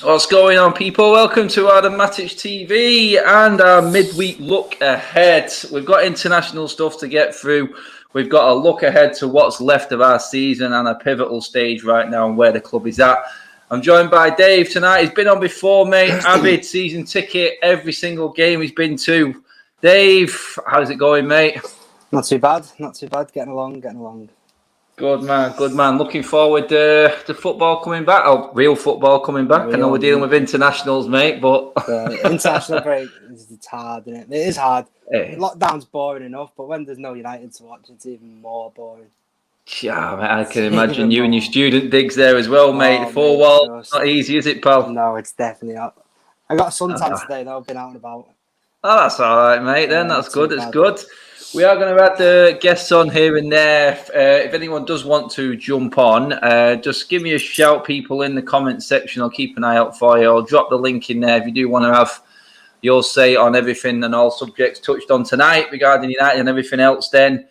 What's going on, people? Welcome to our Matic TV and our midweek look ahead. We've got international stuff to get through. We've got a look ahead to what's left of our season and a pivotal stage right now and where the club is at. I'm joined by Dave tonight. He's been on before, mate. Avid season ticket, every single game he's been to. Dave, how's it going, mate? Not too bad. Getting along. Good man. Looking forward to football coming back. Oh, real football coming back. I know we're dealing with internationals, mate, but international break it's hard, isn't it? It is hard. Lockdown's boring enough, but when there's no United to watch, it's even more boring. Yeah, mate, I can imagine you and your student digs there as well, mate. The four walls, not easy, is it, pal? No, it's definitely not. I got a suntan today, though. I've been out and about. Oh, that's all right, mate. Then that's good. It's good. We are going to add the guests on here and there. If anyone does want to jump on, just give me a shout, people, in the comment section. I'll keep an eye out for you. I'll drop the link in there if you do want to have your say on everything and all subjects touched on tonight regarding United and everything else. Then,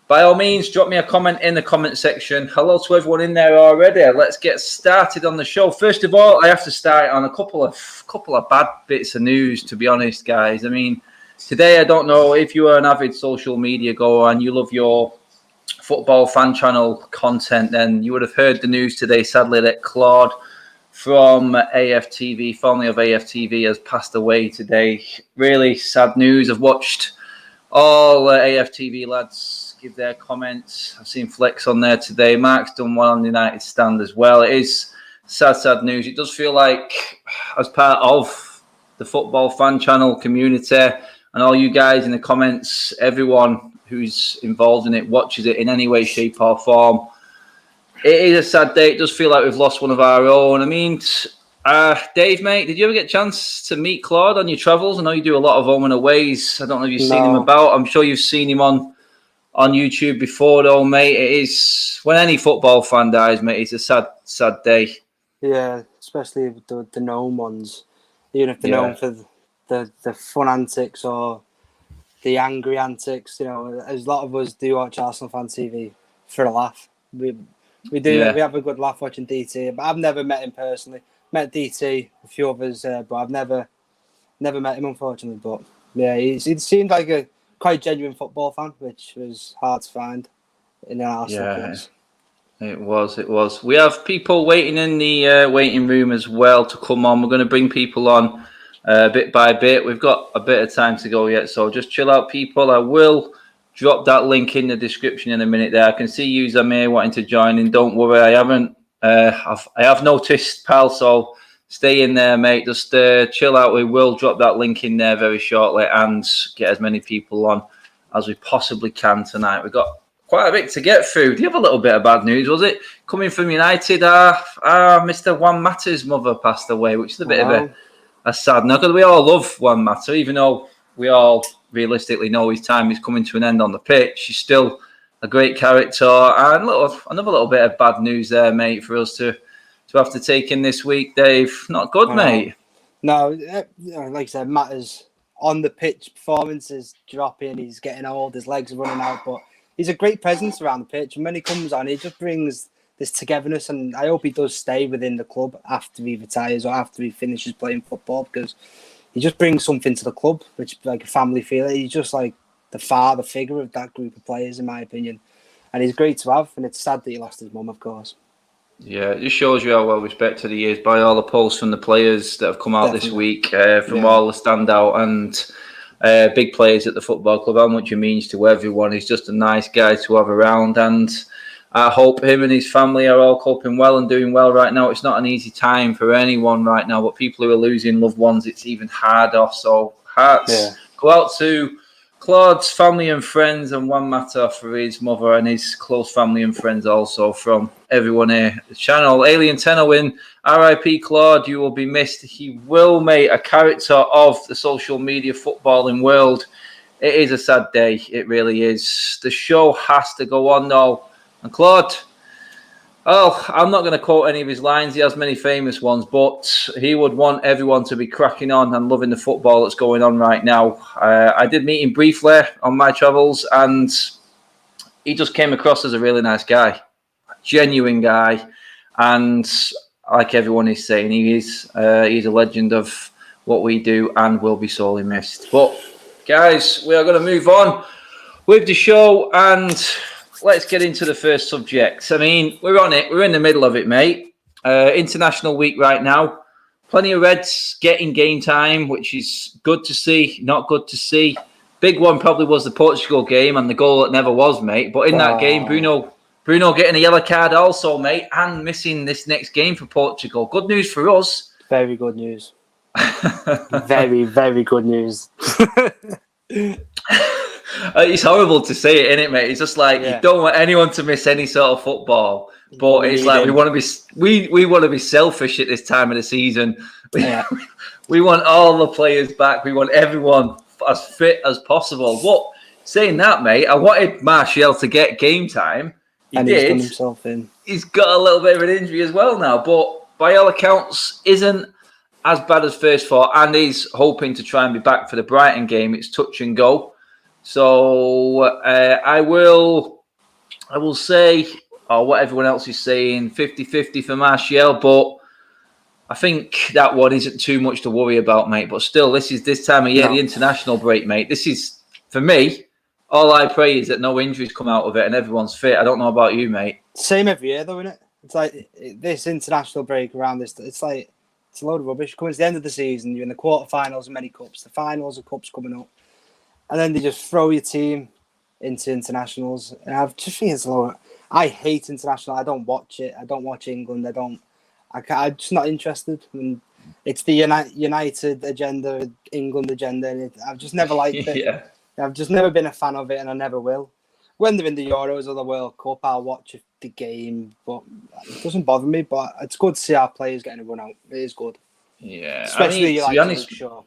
by all means, drop me a comment in the comment section. Hello to everyone in there already. Let's get started on the show. First of all, I have to start on a couple of bad bits of news, to be honest, guys. I mean, today, I don't know if you are an avid social media goer and you love your football fan channel content, then you would have heard the news today, sadly, that Claude from AFTV, formerly of AFTV, has passed away today. Really sad news. I've watched all AFTV lads give their comments. I've seen Flex on there today. Mark's done one on the United stand as well. It is sad news. It does feel like, as part of the football fan channel community, and all you guys in the comments, everyone who's involved in it, watches it in any way, shape or form, it is a sad day. It does feel like we've lost one of our own. I mean, Dave, mate, did you ever get a chance to meet Claude on your travels? I know you do a lot of home and aways. I don't know if you've seen him about. I'm sure you've seen him on YouTube before, though, mate. It is, when any football fan dies, mate, it's a sad day. Yeah, especially the known ones. Even if they're known for the fun antics or the angry antics, you know, as a lot of us do watch Arsenal fan TV for a laugh. We do. Yeah. We have a good laugh watching DT, but I've never met him personally. Met DT, a few others, but I've never met him, unfortunately. But yeah, he seemed like a quite genuine football fan, which was hard to find in an Arsenal case. It was. We have people waiting in the waiting room as well to come on. We're going to bring people on bit by bit. We've got a bit of time to go yet, so just chill out, people. I will drop that link in the description in a minute there. I can see you, Zamir, wanting to join in. Don't worry, I have noticed, pal, so stay in there, mate. Just chill out. We will drop that link in there very shortly and get as many people on as we possibly can tonight. We've got quite a bit to get through. Do you have a little bit of bad news, was it? Coming from United, Mr. Juan Mata's mother passed away, which is a bit of a sad note, because we all love Juan Mata, even though we all realistically know his time is coming to an end on the pitch. He's still a great character. And another little bit of bad news there, mate, for us to have to take in this week, Dave. Not good, mate. No, like I said, Mata's on the pitch performance is dropping. He's getting old. His legs are running out, but he's a great presence around the pitch. And when he comes on, he just brings this togetherness. And I hope he does stay within the club after he retires or after he finishes playing football, because he just brings something to the club, which is like a family feeling. He's just like the father figure of that group of players, in my opinion. And he's great to have. And it's sad that he lost his mum, of course. Yeah, it just shows you how well respected he is by all the posts from the players that have come out this week, from all the standout and big players at the football club, how much he means to everyone. He's just a nice guy to have around, and I hope him and his family are all coping well and doing well right now. It's not an easy time for anyone right now, but people who are losing loved ones, it's even harder. So hearts go out to Claude's family and friends, and Juan Mata for his mother and his close family and friends also from everyone here at the channel. Alien Tenowin, RIP Claude, you will be missed. He will make a character of the social media footballing world. It is a sad day. It really is. The show has to go on though. And Claude, oh, I'm not going to quote any of his lines. He has many famous ones, but he would want everyone to be cracking on and loving the football that's going on right now. I did meet him briefly on my travels, and he just came across as a really nice guy, a genuine guy, and like everyone is saying, he's a legend of what we do and will be sorely missed. But guys, we are going to move on with the show and let's get into the first subject. I mean, we're on it. We're in the middle of it, mate. International week right now. Plenty of Reds getting game time, which is good to see, not good to see. Big one probably was the Portugal game and the goal that never was, mate. But in that game, Bruno getting a yellow card also, mate, and missing this next game for Portugal. Good news for us. Very good news. Very, very good news. It's horrible to say it, isn't it, mate? It's just like you don't want anyone to miss any sort of football. But it's like we want to be selfish at this time of the season. We want all the players back. We want everyone as fit as possible. But saying that, mate, I wanted Martial to get game time. He's done himself in. He's got a little bit of an injury as well now, but by all accounts, isn't as bad as first thought, and he's hoping to try and be back for the Brighton game. It's touch and go. So I will say, or what everyone else is saying, 50-50 for Martial, but I think that one isn't too much to worry about, mate. But still, this is this time of year, the international break, mate. This is, for me, all I pray is that no injuries come out of it and everyone's fit. I don't know about you, mate. Same every year, though, isn't it? It's like this international break around this. It's like it's a load of rubbish. Coming to the end of the season, you're in the quarterfinals of many cups, the finals of cups coming up, and then they just throw your team into internationals. And I just think it's a load. I hate international. I don't watch it. I don't watch England. I'm just not interested. I mean, it's the United agenda, England agenda, and I've just never liked it. I've just never been a fan of it, and I never will. When they're in the Euros or the World Cup, I'll watch the game, but it doesn't bother me. But it's good to see our players getting a run out. It is good. Yeah, especially to be honest, Shaw.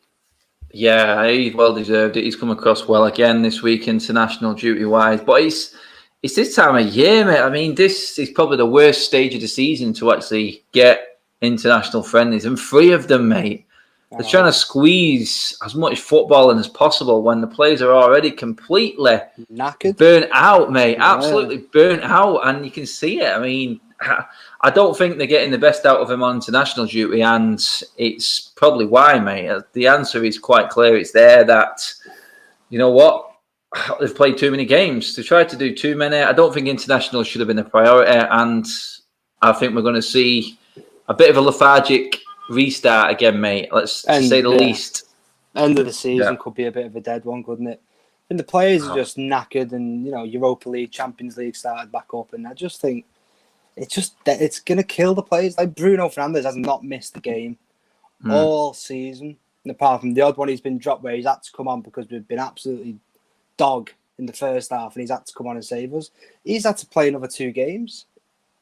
Yeah, he's well deserved it. He's come across well again this week, international duty wise. But it's this time of year, mate. I mean, this is probably the worst stage of the season to actually get international friendlies, and 3 of them, mate. They're trying to squeeze as much football in as possible when the players are already completely knackered, burnt out, mate. Absolutely burnt out, and you can see it. I mean, I don't think they're getting the best out of him on international duty, and it's probably why, mate. The answer is quite clear. It's there that, you know what, they've played too many games. They tried to do too many. I don't think international should have been a priority, and I think we're going to see a bit of a lethargic restart again, mate. Let's say the least. End of the season could be a bit of a dead one, couldn't it? And the players are just knackered, and Europa League, Champions League started back up, and I just think it's gonna kill the players. Like Bruno Fernandes has not missed the game all season, and apart from the odd one he's been dropped where he's had to come on because we've been absolutely dog in the first half, and he's had to come on and save us. He's had to play another 2 games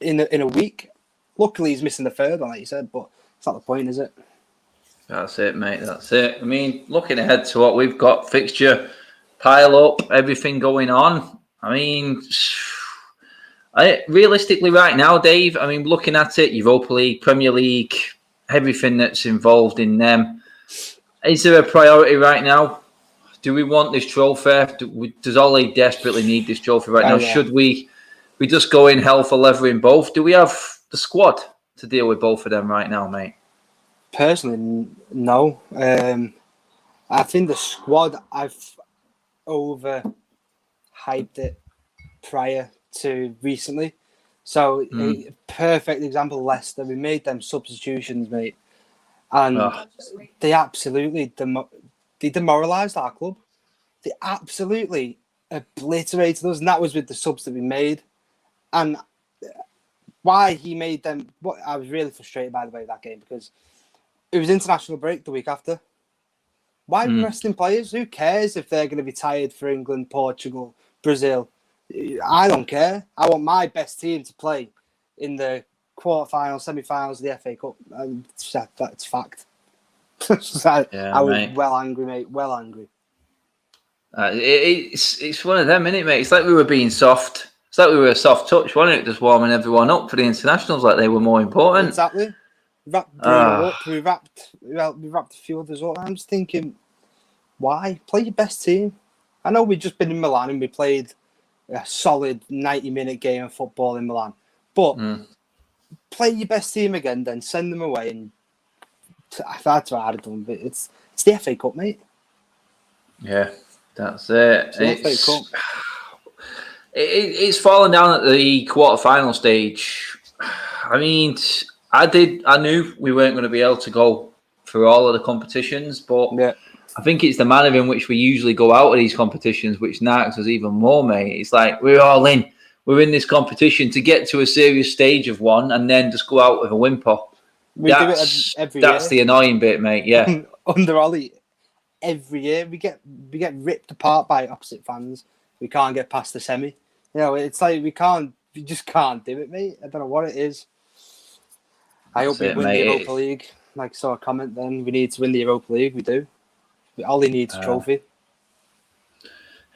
in a week. Luckily, he's missing the third one, like you said, but it's not the point, is it? That's it, mate. That's it. I mean, looking ahead to what we've got, fixture pile up, everything going on. I mean, realistically right now, Dave, I mean, looking at it, Europa League, Premier League, everything that's involved in them, is there a priority right now? Do we want this trophy? Does Ole desperately need this trophy right now? Yeah. Should we just go in hell for leather in both? Do we have the squad to deal with both of them right now, mate? Personally, no. I think the squad, I've overhyped it prior to recently. So a perfect example, Leicester, we made them substitutions, mate. And they absolutely demoralised our club. They absolutely obliterated us, and that was with the subs that we made. And why he made them... I was really frustrated, by the way, that game, because it was international break the week after. Why are we resting players? Who cares if they're going to be tired for England, Portugal, Brazil? I don't care. I want my best team to play in the quarterfinals, semi-finals of the FA Cup. That's fact. I was well angry, mate. Well angry. It's one of them, isn't it, mate? It's like we were being soft. It's like we were a soft touch, wasn't it? Just warming everyone up for the internationals, like they were more important. Exactly. Wrapped Bruno up. We wrapped a few others up. I'm just thinking, why play your best team? I know we've just been in Milan and we played a solid 90-minute game of football in Milan. But play your best team again, then send them away. And that's what I'd have done. But it's the FA Cup, mate. Yeah, that's it. It's FA Cup. It's fallen down at the quarter-final stage. I mean, I knew we weren't going to be able to go through all of the competitions, but I think it's the manner in which we usually go out of these competitions which narks us even more, mate. It's like we're all in. We're in this competition to get to a serious stage of one and then just go out with a whimper. We do it every year. That's the annoying bit, mate. Yeah. Under Ollie, every year we get ripped apart by opposite fans. We can't get past the semi. You know, it's like we just can't do it, mate. I don't know what it is. I hope we win the Europa League. Like I saw a comment then, we need to win the Europa League. We do. Ollie needs a trophy.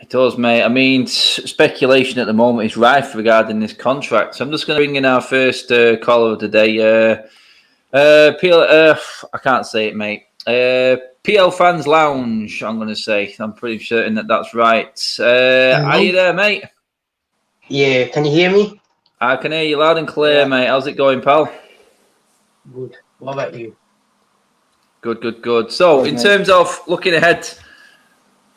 It does, mate. I mean, speculation at the moment is rife regarding this contract. So I'm just going to bring in our first caller of the day. I can't say it, mate. PL Fans Lounge, I'm going to say. I'm pretty certain that's right. Are you there, mate? Yeah, can you hear me? I can hear you loud and clear, mate. How's it going, pal? Good. What about you? Good. So, in terms of looking ahead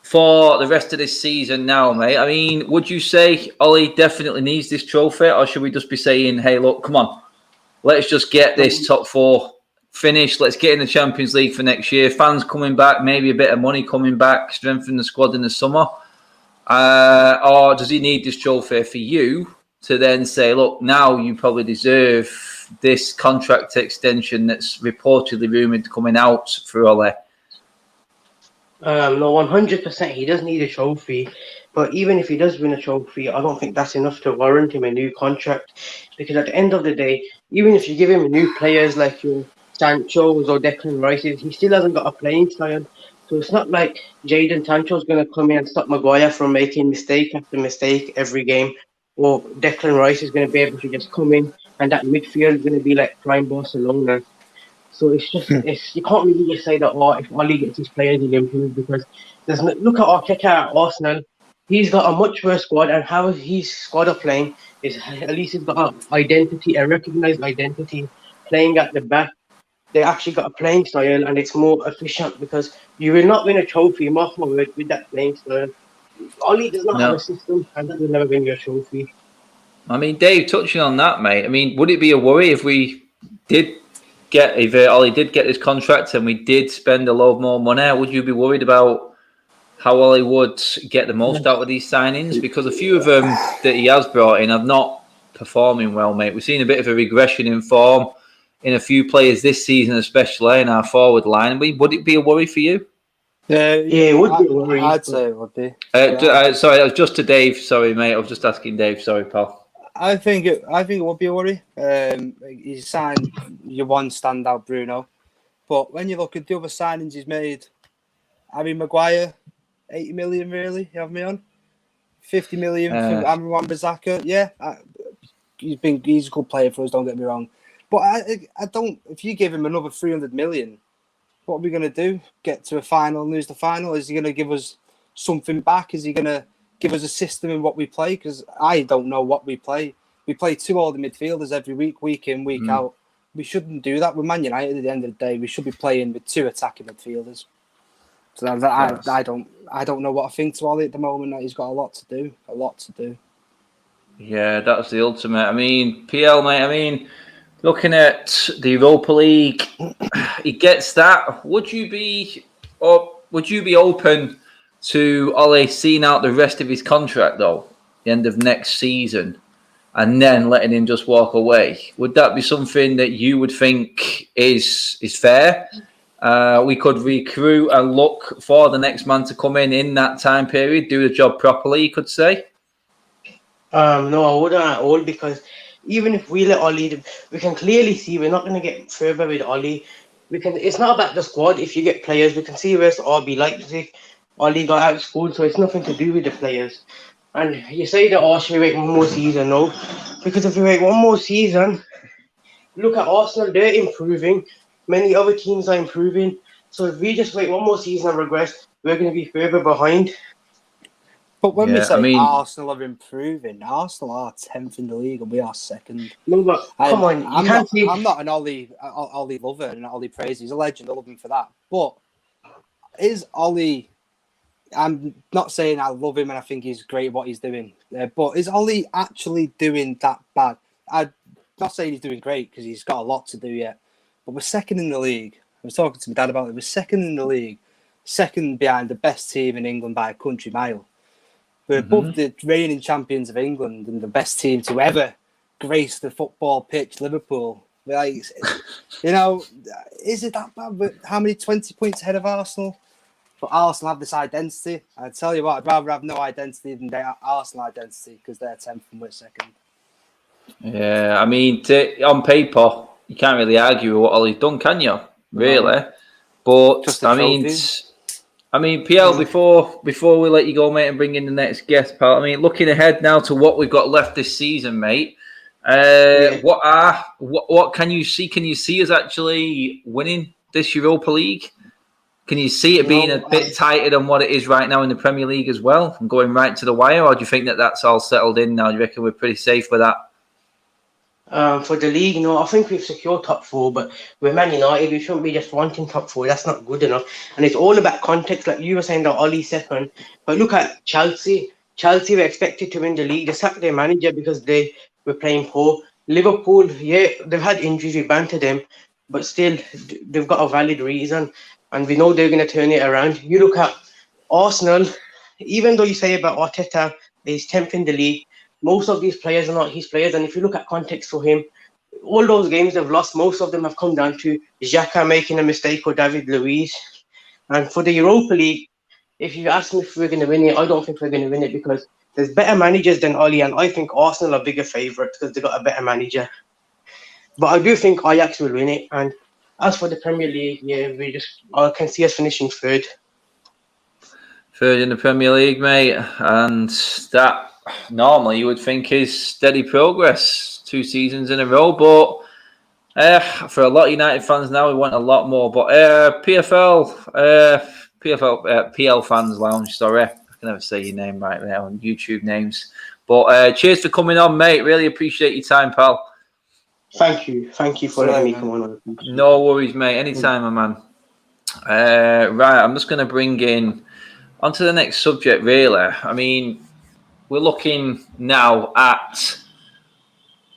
for the rest of this season now, mate, I mean, would you say Ollie definitely needs this trophy, or should we just be saying, hey, look, come on, let's just get this top four finished. Let's get in the Champions League for next year. Fans coming back, maybe a bit of money coming back, strengthen the squad in the summer. Or does he need this trophy for you to then say, look, now you probably deserve this contract extension that's reportedly rumoured coming out for Ole? No, 100% he does need a trophy. But even if he does win a trophy, I don't think that's enough to warrant him a new contract. Because at the end of the day, even if you give him new players like your Sancho's or Declan Rice's, he still hasn't got a playing style. So it's not like Jadon Sancho's going to come in and stop Maguire from making mistake after mistake every game. Or Declan Rice is going to be able to just come in and that midfield is going to be like prime Barcelona. So it's just, you can't really just say that, if Oli gets his players, he'll improve, because look at Arteta at Arsenal. He's got a much worse squad, and how his squad are playing is at least he's got an identity, a recognised identity, playing at the back. They actually got a playing style, and it's more efficient, because you will not win a trophy, mark my word, with that playing style. Oli does not have a system, and that will never win you a trophy. I mean, Dave, touching on that, mate, I mean, would it be a worry if we did if Ollie did get this contract and we did spend a lot more money? Would you be worried about how Ollie would get the most out of these signings? Because a few of them that he has brought in are not performing well, mate. We've seen a bit of a regression in form in a few players this season, especially in our forward line. Would it be a worry for you? Yeah, it would be a worry. I'd say it would be. Sorry, that was just to Dave. Sorry, mate. I was just asking Dave. Sorry, pal. I think it would be a worry. He signed your one standout, Bruno, but when you look at the other signings he's made, Harry Maguire, 80 million, really. You have me on 50 million for Amran Wan-Bissaka. Yeah, he's a good player for us. Don't get me wrong, but I don't. If you give him another 300 million, what are we going to do? Get to a final and lose the final? Is he going to give us something back? Is he going to give us a system in what we play? Because I don't know what we play. We play two older midfielders every week in, week out. We shouldn't do that. We're Man United at the end of the day. We should be playing with two attacking midfielders. So I don't know what I think to Ollie at the moment. He's got a lot to do. Yeah, that's the ultimate. I mean, PL, mate, I mean, looking at the Europa League, he gets that. Would you be open to Ole seeing out the rest of his contract, though, the end of next season, and then letting him just walk away? Would that be something that you would think is fair? We could recruit and look for the next man to come in that time period, do the job properly, you could say? No, I wouldn't at all, because even if we let Oli, we can clearly see we're not going to get further with Oli. It's not about the squad. If you get players, we can see where's RB Leipzig. Oli got out of school, so it's nothing to do with the players. And you say that, should we wait one more season? No, because if we wait one more season, look at Arsenal, they're improving. Many other teams are improving. So if we just wait one more season and regress, we're going to be further behind. But when we say Arsenal are improving, Arsenal are 10th in the league and we are 2nd. No, but come on, I'm not an Ollie lover and Ollie praise. He's a legend. I love him for that. But is Ollie? I'm not saying I love him and I think he's great at what he's doing. But is Ollie actually doing that bad? I'm not saying he's doing great because he's got a lot to do yet. But we're 2nd in the league. I was talking to my dad about it. We're 2nd in the league, 2nd behind the best team in England by a country mile. We're above the reigning champions of England and the best team to ever grace the football pitch, Liverpool. Like, you know, is it that bad? But how many 20 points ahead of Arsenal? But Arsenal have this identity. I tell you what, I'd rather have no identity than their Arsenal identity because they're 10th and we're 2nd. Yeah, I mean, on paper, you can't really argue with what Ollie's done, can you? Really? No. But I mean, PL, before we let you go, mate, and bring in the next guest, pal. I mean, looking ahead now to what we've got left this season, mate. What can you see? Can you see us actually winning this Europa League? Can you see it being a bit tighter than what it is right now in the Premier League as well, and going right to the wire? Or do you think that that's all settled in now? Do you reckon we're pretty safe with that? For the league, no, I think we've secured top 4, but we're Man United. We shouldn't be just wanting top 4. That's not good enough. And it's all about context, like you were saying that Ollie's 2nd. But look at Chelsea. Chelsea were expected to win the league. They sacked their manager because they were playing poor. Liverpool, yeah, they've had injuries. We banter them, but still, they've got a valid reason. And we know they're going to turn it around. You look at Arsenal, even though you say about Arteta, he's 10th in the league, most of these players are not his players. And if you look at context for him, all those games they've lost, most of them have come down to Xhaka making a mistake or David Luiz. And for the Europa League, if you ask me if we're going to win it, I don't think we're going to win it because there's better managers than Ollie. And I think Arsenal are bigger favourites because they've got a better manager. But I do think Ajax will win it. And as for the Premier League, yeah, I can see us finishing 3rd. 3rd in the Premier League, mate. And that normally you would think is steady progress 2 seasons in a row, but for a lot of United fans now we want a lot more. But PL Fans Lounge, sorry, I can never say your name right there on YouTube names. But cheers for coming on, mate. Really appreciate your time, pal. Thank you for letting me come on. No worries, mate. Anytime, my man. Right, I'm just going to bring in onto the next subject. Really, I mean, we're looking now at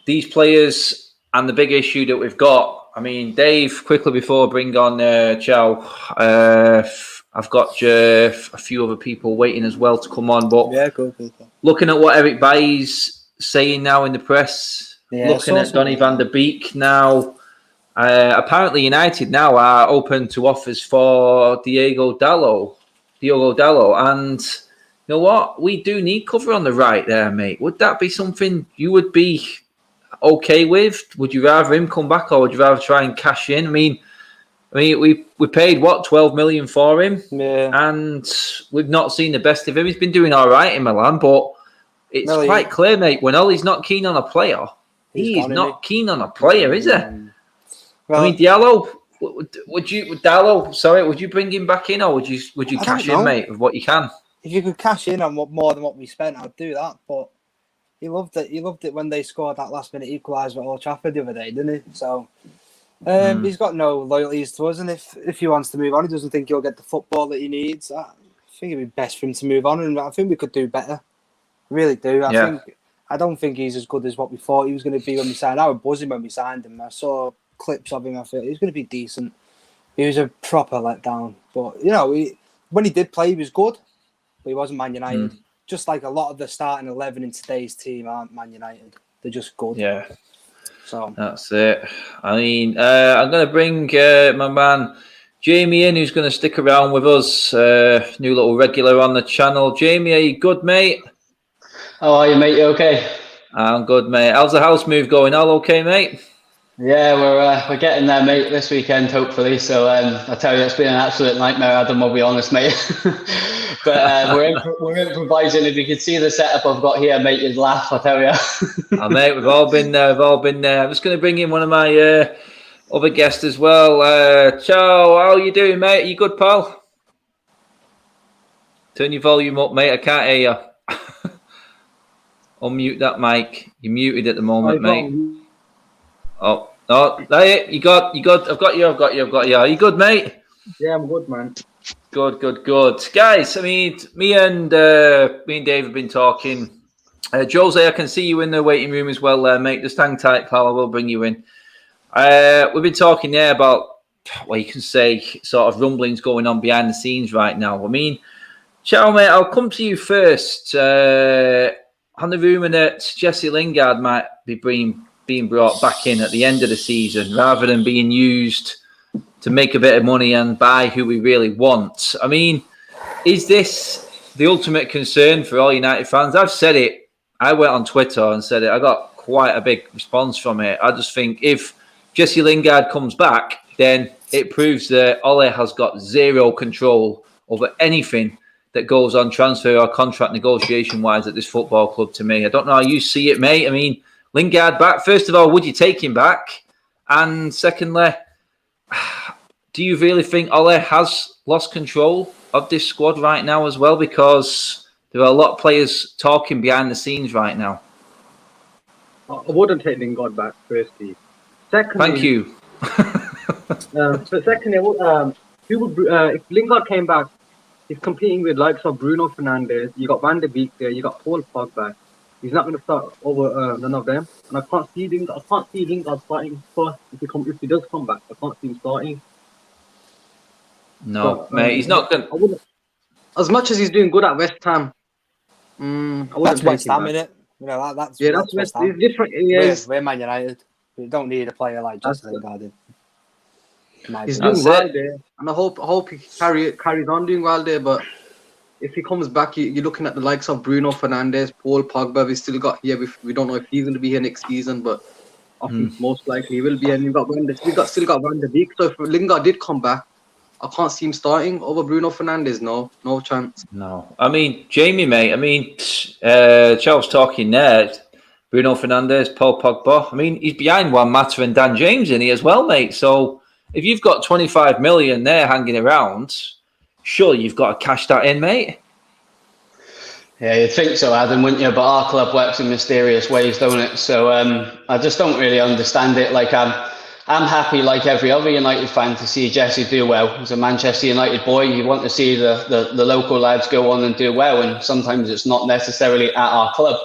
these players and the big issue that we've got. I mean, Dave, quickly before I bring on Chow, I've got a few other people waiting as well to come on. But yeah, cool. Looking at what Eric Bailly's saying now in the press, looking at Donny van der Beek now, apparently United now are open to offers for Diogo Dalot. And you know what? We do need cover on the right there, mate. Would that be something you would be okay with? Would you rather him come back or would you rather try and cash in? I mean, we paid, 12 million for him? Yeah. And we've not seen the best of him. He's been doing all right in Milan, but it's quite clear, mate, when Ollie's not keen on a player, he's not keen on a player, is he? Well, I mean, Diallo, would you bring him back in or would you cash in, mate, with what you can? If you could cash in on more than what we spent, I'd do that. But he loved it. He loved it when they scored that last-minute equaliser at Old Trafford the other day, didn't he? So he's got no loyalties to us, and if he wants to move on, he doesn't think he'll get the football that he needs. I think it'd be best for him to move on, and I think we could do better. I really do. I don't think he's as good as what we thought he was going to be when we signed. I was buzzing when we signed him. I saw clips of him. I thought he was going to be decent. He was a proper letdown, but you know, when he did play, he was good. But he wasn't Man United. Just like a lot of the starting 11 in today's team aren't Man United. They're just good. Yeah. So that's it. I mean, I'm going to bring my man Jamie in, who's going to stick around with us. New little regular on the channel. Jamie, are you good, mate? How are you, mate? You okay? I'm good, mate. How's the house move going? All okay, mate? Yeah, we're getting there, mate, this weekend, hopefully. So I tell you, it's been an absolute nightmare, Adam, I'll be honest, mate. But we're improvising. If you could see the setup I've got here, mate, you'd laugh, I tell you. Oh, mate, we've all been there. I'm just going to bring in one of my other guests as well. Ciao, how are you doing, mate? Are you good, pal? Turn your volume up, mate. I can't hear you. unmute that mic. You're muted at the moment, mate. Oh, there you got. I've got you. Are you good, mate? Yeah, I'm good, man. Good. Guys, I mean, me and Dave have been talking. Jose, I can see you in the waiting room as well, mate. Just hang tight, pal. I will bring you in. We've been talking there about, well, you can say, sort of rumblings going on behind the scenes right now. I mean, Chow, mate, I'll come to you first. On the rumour that Jesse Lingard might be being brought back in at the end of the season rather than being used to make a bit of money and buy who we really want. I mean, is this the ultimate concern for all United fans? I've said it. I went on Twitter and said it. I got quite a big response from it. I just think if Jesse Lingard comes back, then it proves that Ole has got zero control over anything that goes on transfer or contract negotiation-wise at this football club to me. I don't know how you see it, mate. I mean, Lingard back. First of all, would you take him back? And secondly, do you really think Ole has lost control of this squad right now as well? Because there are a lot of players talking behind the scenes right now. I wouldn't take Lingard back, firstly. Secondly, thank you. Secondly, if Lingard came back, he's competing with likes of Bruno Fernandes. You got Van de Beek there. You got Paul Pogba. He's not going to start over none of them. And I can't see Lingard starting first if he does come back. I can't see him starting. No, mate, he's not going to. As much as he's doing good at West Ham, that's West Ham, innit? You know, that's West Ham. It's different. We're Man United. We don't need a player like Jesse Lingard. He's doing well there, and I hope he carries on doing well there. But if he comes back, you're looking at the likes of Bruno Fernandes, Paul Pogba. We still got here. We don't know if he's going to be here next season, but I think most likely he will be. And still got Van de Beek. So if Lingard did come back, I can't see him starting over Bruno Fernandes. No chance. No, I mean Jamie, mate. I mean, Charles talking there. Bruno Fernandes, Paul Pogba. I mean, he's behind Juan Mata and Dan James in here as well, mate. So if you've got 25 million there hanging around, sure, you've got to cash that in, mate. Yeah, you'd think so, Adam, wouldn't you? But our club works in mysterious ways, don't it? So I just don't really understand it. Like I'm happy, like every other United fan, to see Jesse do well. As a Manchester United boy, you want to see the local lads go on and do well, and sometimes it's not necessarily at our club.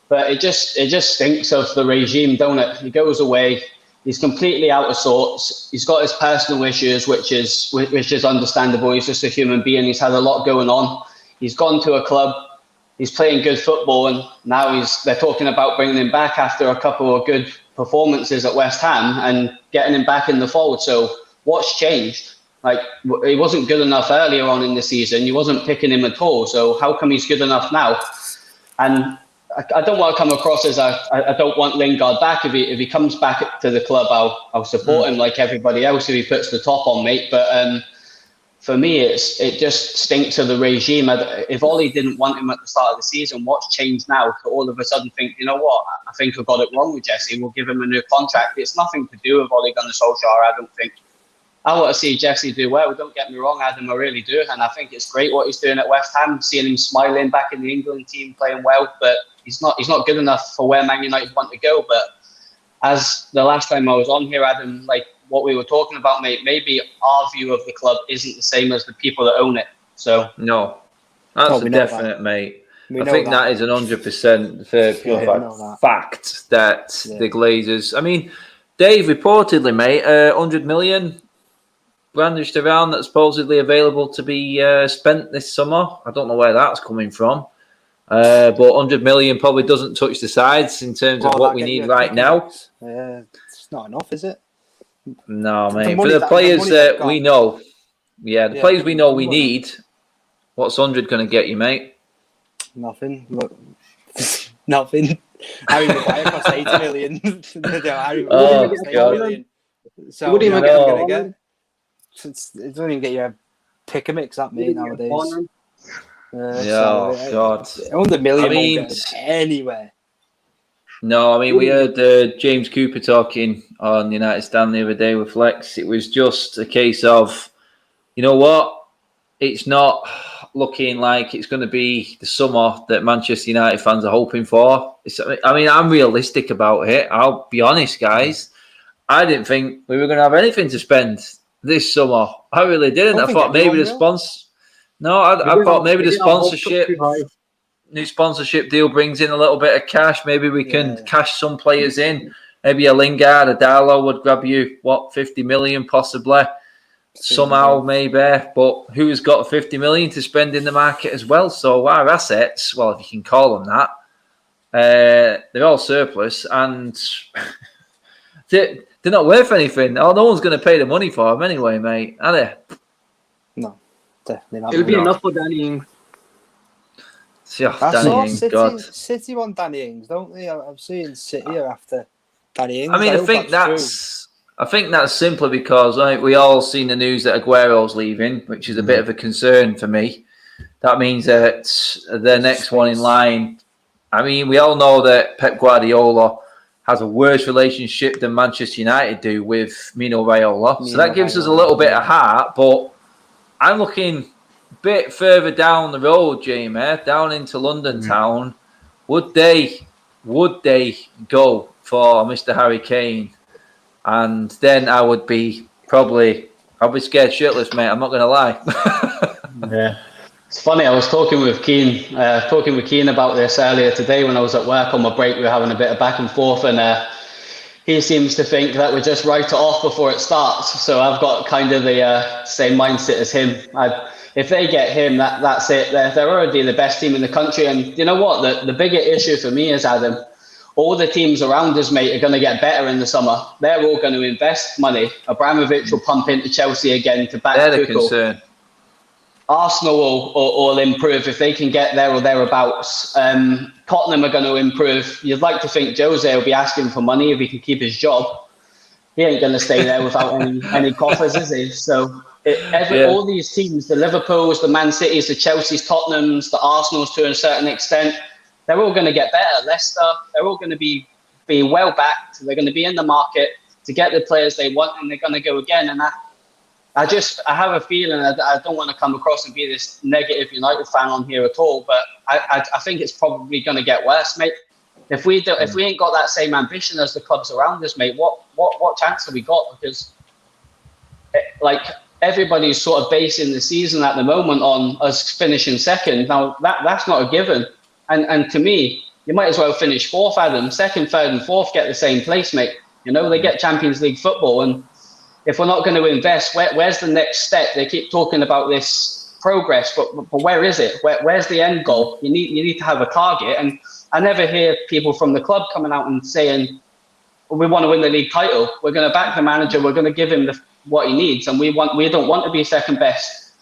But it just stinks of the regime, don't it? He goes away. He's completely out of sorts. He's got his personal issues, which is understandable. He's just a human being. He's had a lot going on. He's gone to a club. He's playing good football, and now they're talking about bringing him back after a couple of good performances at West Ham and getting him back in the fold. So what's changed? Like, he wasn't good enough earlier on in the season. You wasn't picking him at all. So how come he's good enough now? And I don't want to come across as I don't want Lingard back. If he comes back to the club, I'll support him like everybody else if he puts the top on, mate. But for me, it just stinks of the regime. If Ollie didn't want him at the start of the season, what's changed now to all of a sudden think, you know what, I think I got it wrong with Jesse. We'll give him a new contract. It's nothing to do with Ole Gunnar Solskjaer, I don't think. I want to see Jesse do well. Don't get me wrong, Adam, I really do. And I think it's great what he's doing at West Ham, seeing him smiling back in the England team, playing well. But he's not good enough for where Man United want to go. But as the last time I was on here, Adam, like what we were talking about, mate, maybe our view of the club isn't the same as the people that own it. So no, that's a definite, mate. I think that is 100% fact that the Glazers. I mean, Dave, reportedly, mate, 100 million brandished around that's supposedly available to be spent this summer. I don't know where that's coming from. But 100 million probably doesn't touch the sides in terms of what we need right now. It's not enough, is it? No, mate. For the players that we know, the players we know we need, what's 100 going to get you, mate? Nothing. Look, nothing. Harry Maguire cost 80 million. Harry Maguire cost 80 million. So what do you think I'm going to get? It doesn't even get you a pick a mix up, mate, nowadays. God. 100 million won't get anywhere. No, I mean, we heard James Cooper talking on United Stand the other day with Flex. It was just a case of, you know what? It's not looking like it's going to be the summer that Manchester United fans are hoping for. I mean, I'm realistic about it. I'll be honest, guys. I didn't think we were going to have anything to spend this summer. I really didn't. I thought maybe the sponsor. No, I thought maybe the sponsorship, new sponsorship deal brings in a little bit of cash. Maybe we can cash some players in. Maybe a Lingard, a Darlow would grab you, 50 million possibly. Somehow, maybe. But who's got 50 million to spend in the market as well? So our assets, well, if you can call them that, they're all surplus and they're not worth anything. Oh, no one's going to pay the money for them anyway, mate, are they? No. Definitely not. It'll be enough for Danny Ings. City want Danny Ings, don't they? I'm seeing City are after Danny Ings. I mean, I think that's simply because we all seen the news that Aguero's leaving, which is a bit of a concern for me. That means that the next one in line. I mean, we all know that Pep Guardiola has a worse relationship than Manchester United do with Mino Raiola, so that gives us a little bit of heart, but I'm looking a bit further down the road, Jamie, down into London town. Would they go for Mr. Harry Kane? And then I would be I'll be scared shitless, mate. I'm not going to lie. Yeah. It's funny, I was talking with Keane about this earlier today when I was at work on my break. We were having a bit of back and forth, and he seems to think that we just write it off before it starts. So I've got kind of the same mindset as him. If they get him, that's it. They're already the best team in the country. And you know what? The bigger issue for me is, Adam, all the teams around us, mate, are going to get better in the summer. They're all going to invest money. Abramovich will pump into Chelsea again to back They're the Tuchel. concern. Arsenal will improve if they can get there or thereabouts. Tottenham are going to improve. You'd like to think Jose will be asking for money if he can keep his job. He ain't going to stay there without any coffers, is he? So all these teams, the Liverpools, the Man Cities, the Chelseas, Tottenhams, the Arsenals to a certain extent, they're all going to get better. Leicester, they're all going to be well backed. They're going to be in the market to get the players they want, and they're going to go again. And I have a feeling, I don't want to come across and be this negative United fan on here at all, but I think it's probably going to get worse, mate. If we ain't got that same ambition as the clubs around us, mate, what chance have we got? Because everybody's sort of basing the season at the moment on us finishing second. Now that's not a given, and to me, you might as well finish fourth, Adam. Second, third, and fourth get the same place, mate. You know, they get Champions League football, and if we're not going to invest, where's the next step? They keep talking about this progress, but where is it? Where's the end goal? You need to have a target. And I never hear people from the club coming out and saying, we want to win the league title. We're going to back the manager. We're going to give him what he needs. And we don't want to be second best.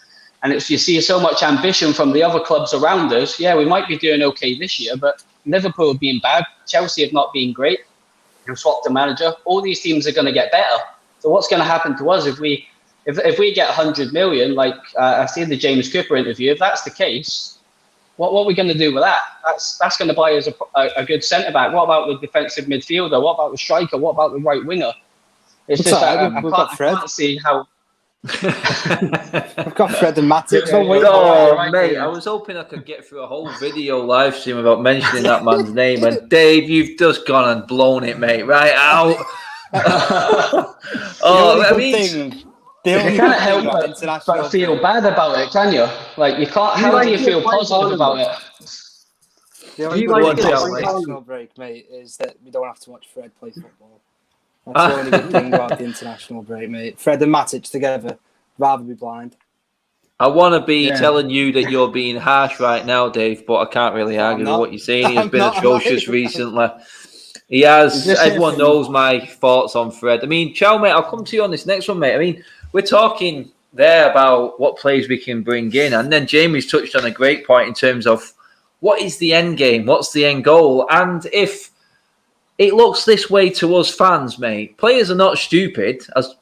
And you see so much ambition from the other clubs around us. Yeah, we might be doing okay this year, but Liverpool have been bad. Chelsea have not been great. You've swapped the manager. All these teams are going to get better. So what's going to happen to us if we get 100 million, like I see the James Cooper interview? If that's the case, what are we going to do with that? That's going to buy us a good centre back. What about the defensive midfielder? What about the striker? What about the right winger? It's just that I can't see how. We've got Fred and Matic. Mate, I was hoping I could get through a whole video live stream about mentioning that man's name, and Dave, you've just gone and blown it, mate. Right out. I mean, you can't help but feel bad about it, can you? Like, you can't. How do you feel positive about it? The only good thing about the international break, mate, is that we don't have to watch Fred play football. That's the only good thing about the international break, mate. Fred and Matic together, rather be blind. I want to be telling you that you're being harsh right now, Dave, but I can't really argue with what you're saying. He has been atrocious recently. He has. Everyone knows my thoughts on Fred. I mean, Chow, mate, I'll come to you on this next one, mate. I mean, we're talking there about what players we can bring in, and then Jamie's touched on a great point in terms of what is the end game, what's the end goal, and if it looks this way to us fans, mate, players are not stupid as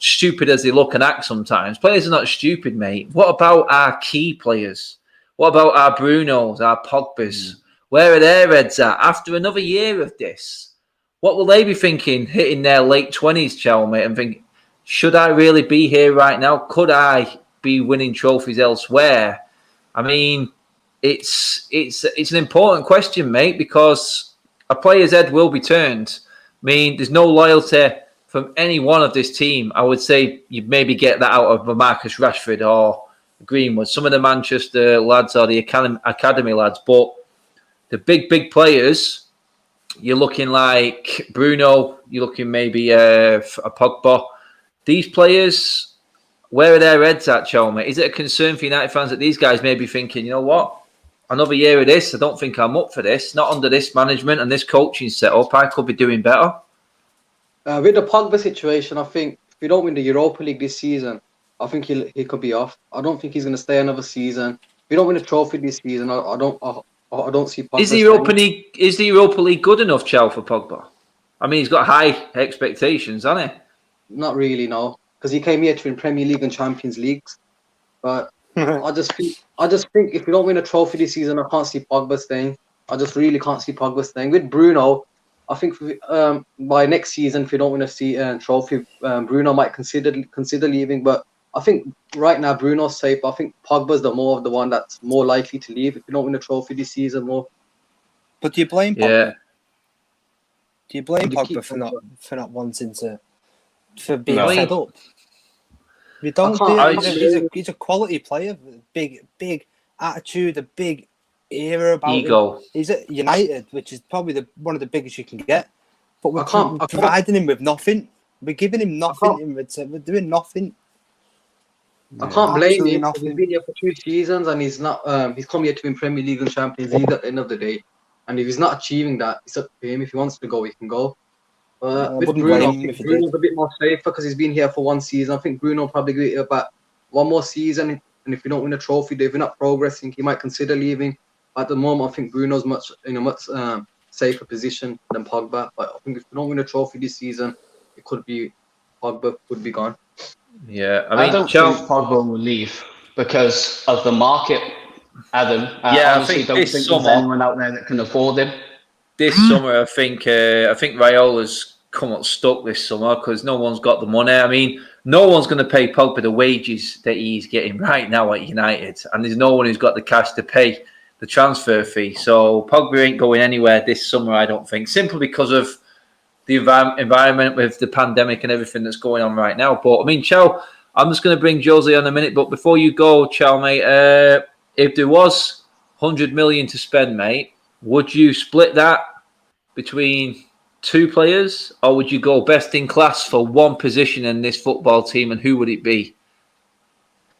they look and act sometimes. Players are not stupid, mate. What about our key players? What about our Brunos, our Pogbas? Where are their heads at after another year of this? What will they be thinking, hitting their late 20s, Chow, mate, and think, should I really be here right now? Could I be winning trophies elsewhere? I mean, it's an important question, mate, because a player's head will be turned. I mean, there's no loyalty from any one of this team. I would say you'd maybe get that out of a Marcus Rashford or Greenwood, some of the Manchester lads or the academy lads, but the big players, you're looking like Bruno, you're looking maybe a Pogba. These players, where are their heads at, Chalmers? Is it a concern for United fans that these guys may be thinking, you know what, another year of this, I don't think I'm up for this, not under this management and this coaching setup, I could be doing better? With the Pogba situation, I think if we don't win the Europa League this season, I think he could be off. I don't think he's going to stay another season. If we don't win a trophy this season, I don't see Pogba. Is the Europa League good enough, Chow, for Pogba? I mean, he's got high expectations, hasn't he? Not really, no, because he came here to win Premier League and Champions Leagues. But I just think if we don't win a trophy this season, I can't see Pogba staying. I just really can't see Pogba staying. With Bruno, I think by next season, if we don't win a trophy, Bruno might consider leaving. But I think right now Bruno's safe. I think Pogba's the one that's more likely to leave if we don't win a trophy this season more. But do you blame Pogba? Yeah. Do you blame Pogba for not wanting to, for being fed up? You don't. He's a quality player, big attitude, a big era about ego. Him. He's at United, which is probably one of the biggest you can get. But we're providing him with nothing. We're giving him nothing in return. We're doing nothing. I can't blame him. He's been here for 2 seasons and he's not. He's come here to win Premier League and Champions League at the end of the day. And if he's not achieving that, it's up to him. If he wants to go, he can go. With Bruno, I think Bruno's a bit more safer because he's been here for 1 season. I think Bruno probably go here about 1 more season. And if we don't win a trophy, if we're not progressing, he might consider leaving. At the moment, I think Bruno's in a much safer position than Pogba. But I think if we don't win a trophy this season, it could be Pogba could be gone. Yeah, I don't think Pogba will leave because of the market, Adam. I think don't think there's anyone out there that can afford him. This summer, I think Raiola's come up stuck this summer because no one's got the money. I mean, no one's going to pay Pogba the wages that he's getting right now at United, and there's no one who's got the cash to pay the transfer fee. So Pogba ain't going anywhere this summer, I don't think, simply because of the environment with the pandemic and everything that's going on right now. But I mean, Chow, I'm just going to bring Jose on a minute. But before you go, Chow, mate, if there was 100 million to spend, mate, would you split that between 2 players, or would you go best in class for 1 position in this football team, and who would it be?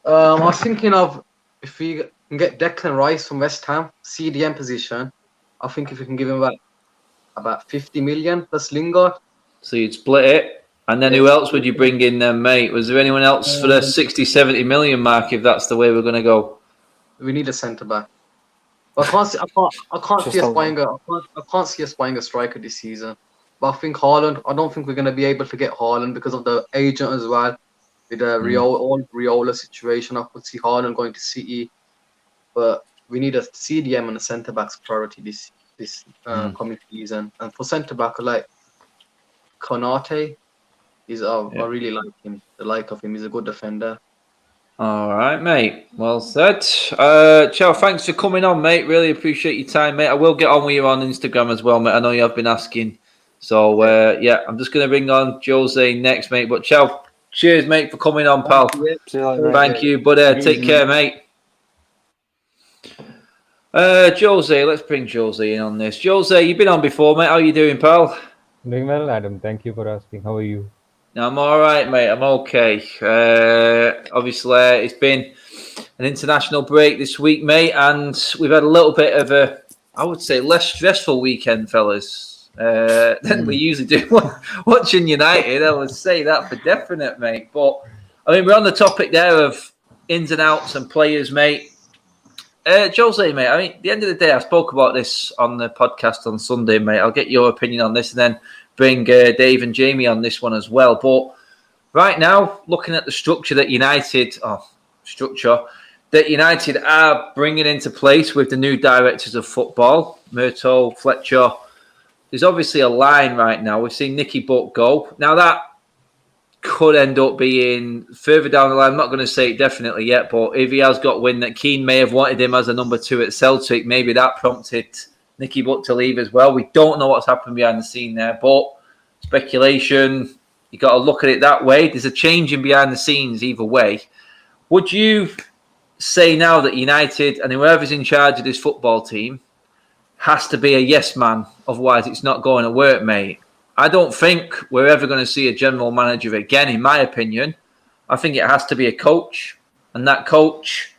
I was thinking of if we can get Declan Rice from West Ham, CDM position. I think if we can give him about 50 million plus Lingard. So you'd split it, and then who else would you bring in then, mate? Was there anyone else for the 60, 70 million mark if that's the way we're going to go? We need a centre back. I can't see us buying a striker this season. But I think Haaland, I don't think we're going to be able to get Haaland because of the agent as well. With the Riola situation, I could see Haaland going to City. But we need a CDM and a centre back's priority this coming season. And for centre back, like Konate, I really like him. The like of him, he's a good defender. All right, mate. Well said. Chow, thanks for coming on, mate. Really appreciate your time, mate. I will get on with you on Instagram as well, mate. I know you have been asking. So, I'm just going to bring on Jose next, mate. But, Chow, cheers, mate, for coming on, pal. Thank you, buddy. Take care, mate. Jose, let's bring Jose in on this. Jose, you've been on before, mate. How are you doing, pal? Doing well, Adam. Thank you for asking. How are you? I'm all right, mate. I'm okay. Obviously, it's been an international break this week, mate, and we've had a little bit of a, I would say, less stressful weekend, fellas, than we usually do watching United. I would say that for definite, mate. But, I mean, we're on the topic there of ins and outs and players, mate. Jose, mate, I mean, at the end of the day, I spoke about this on the podcast on Sunday, mate. I'll get your opinion on this and then bring Dave and Jamie on this one as well. But right now, looking at the structure that United are bringing into place with the new directors of football, Murto, Fletcher, there's obviously a line right now. We've seen Nicky Butt go. Now, that could end up being further down the line. I'm not going to say it definitely yet, but if he has got wind that Keane may have wanted him as a number 2 at Celtic, maybe that prompted Nicky Butt to leave as well. We don't know what's happened behind the scene there, but speculation, you got to look at it that way. There's a change in behind the scenes either way. Would you say now that United and whoever's in charge of this football team has to be a yes man, otherwise it's not going to work, mate? I don't think we're ever going to see a general manager again, in my opinion. I think it has to be a coach, and that coach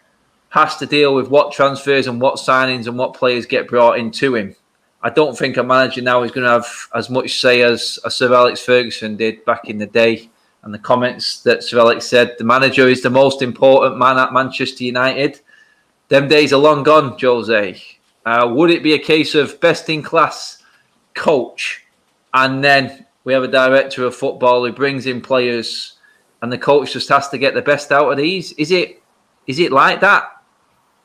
has to deal with what transfers and what signings and what players get brought into him. I don't think a manager now is going to have as much say as Sir Alex Ferguson did back in the day. And the comments that Sir Alex said, the manager is the most important man at Manchester United. Them days are long gone, Jose. Would it be a case of best-in-class coach, and then we have a director of football who brings in players and the coach just has to get the best out of these? Is it like that?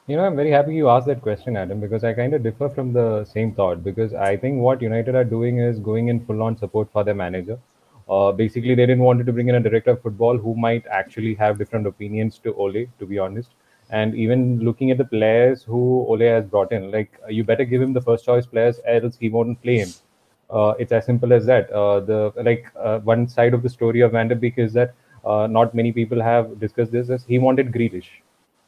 I'm very happy you asked that question, Adam, because I kind of differ from the same thought, because I think what United are doing is going in full-on support for their manager. Basically, they didn't want to bring in a director of football who might actually have different opinions to Ole, to be honest. And even looking at the players who Ole has brought in, like, you better give him the first choice players, else he won't play him. It's as simple as that. One side of the story of Van der Beek is that not many people have discussed this. As he wanted Grealish,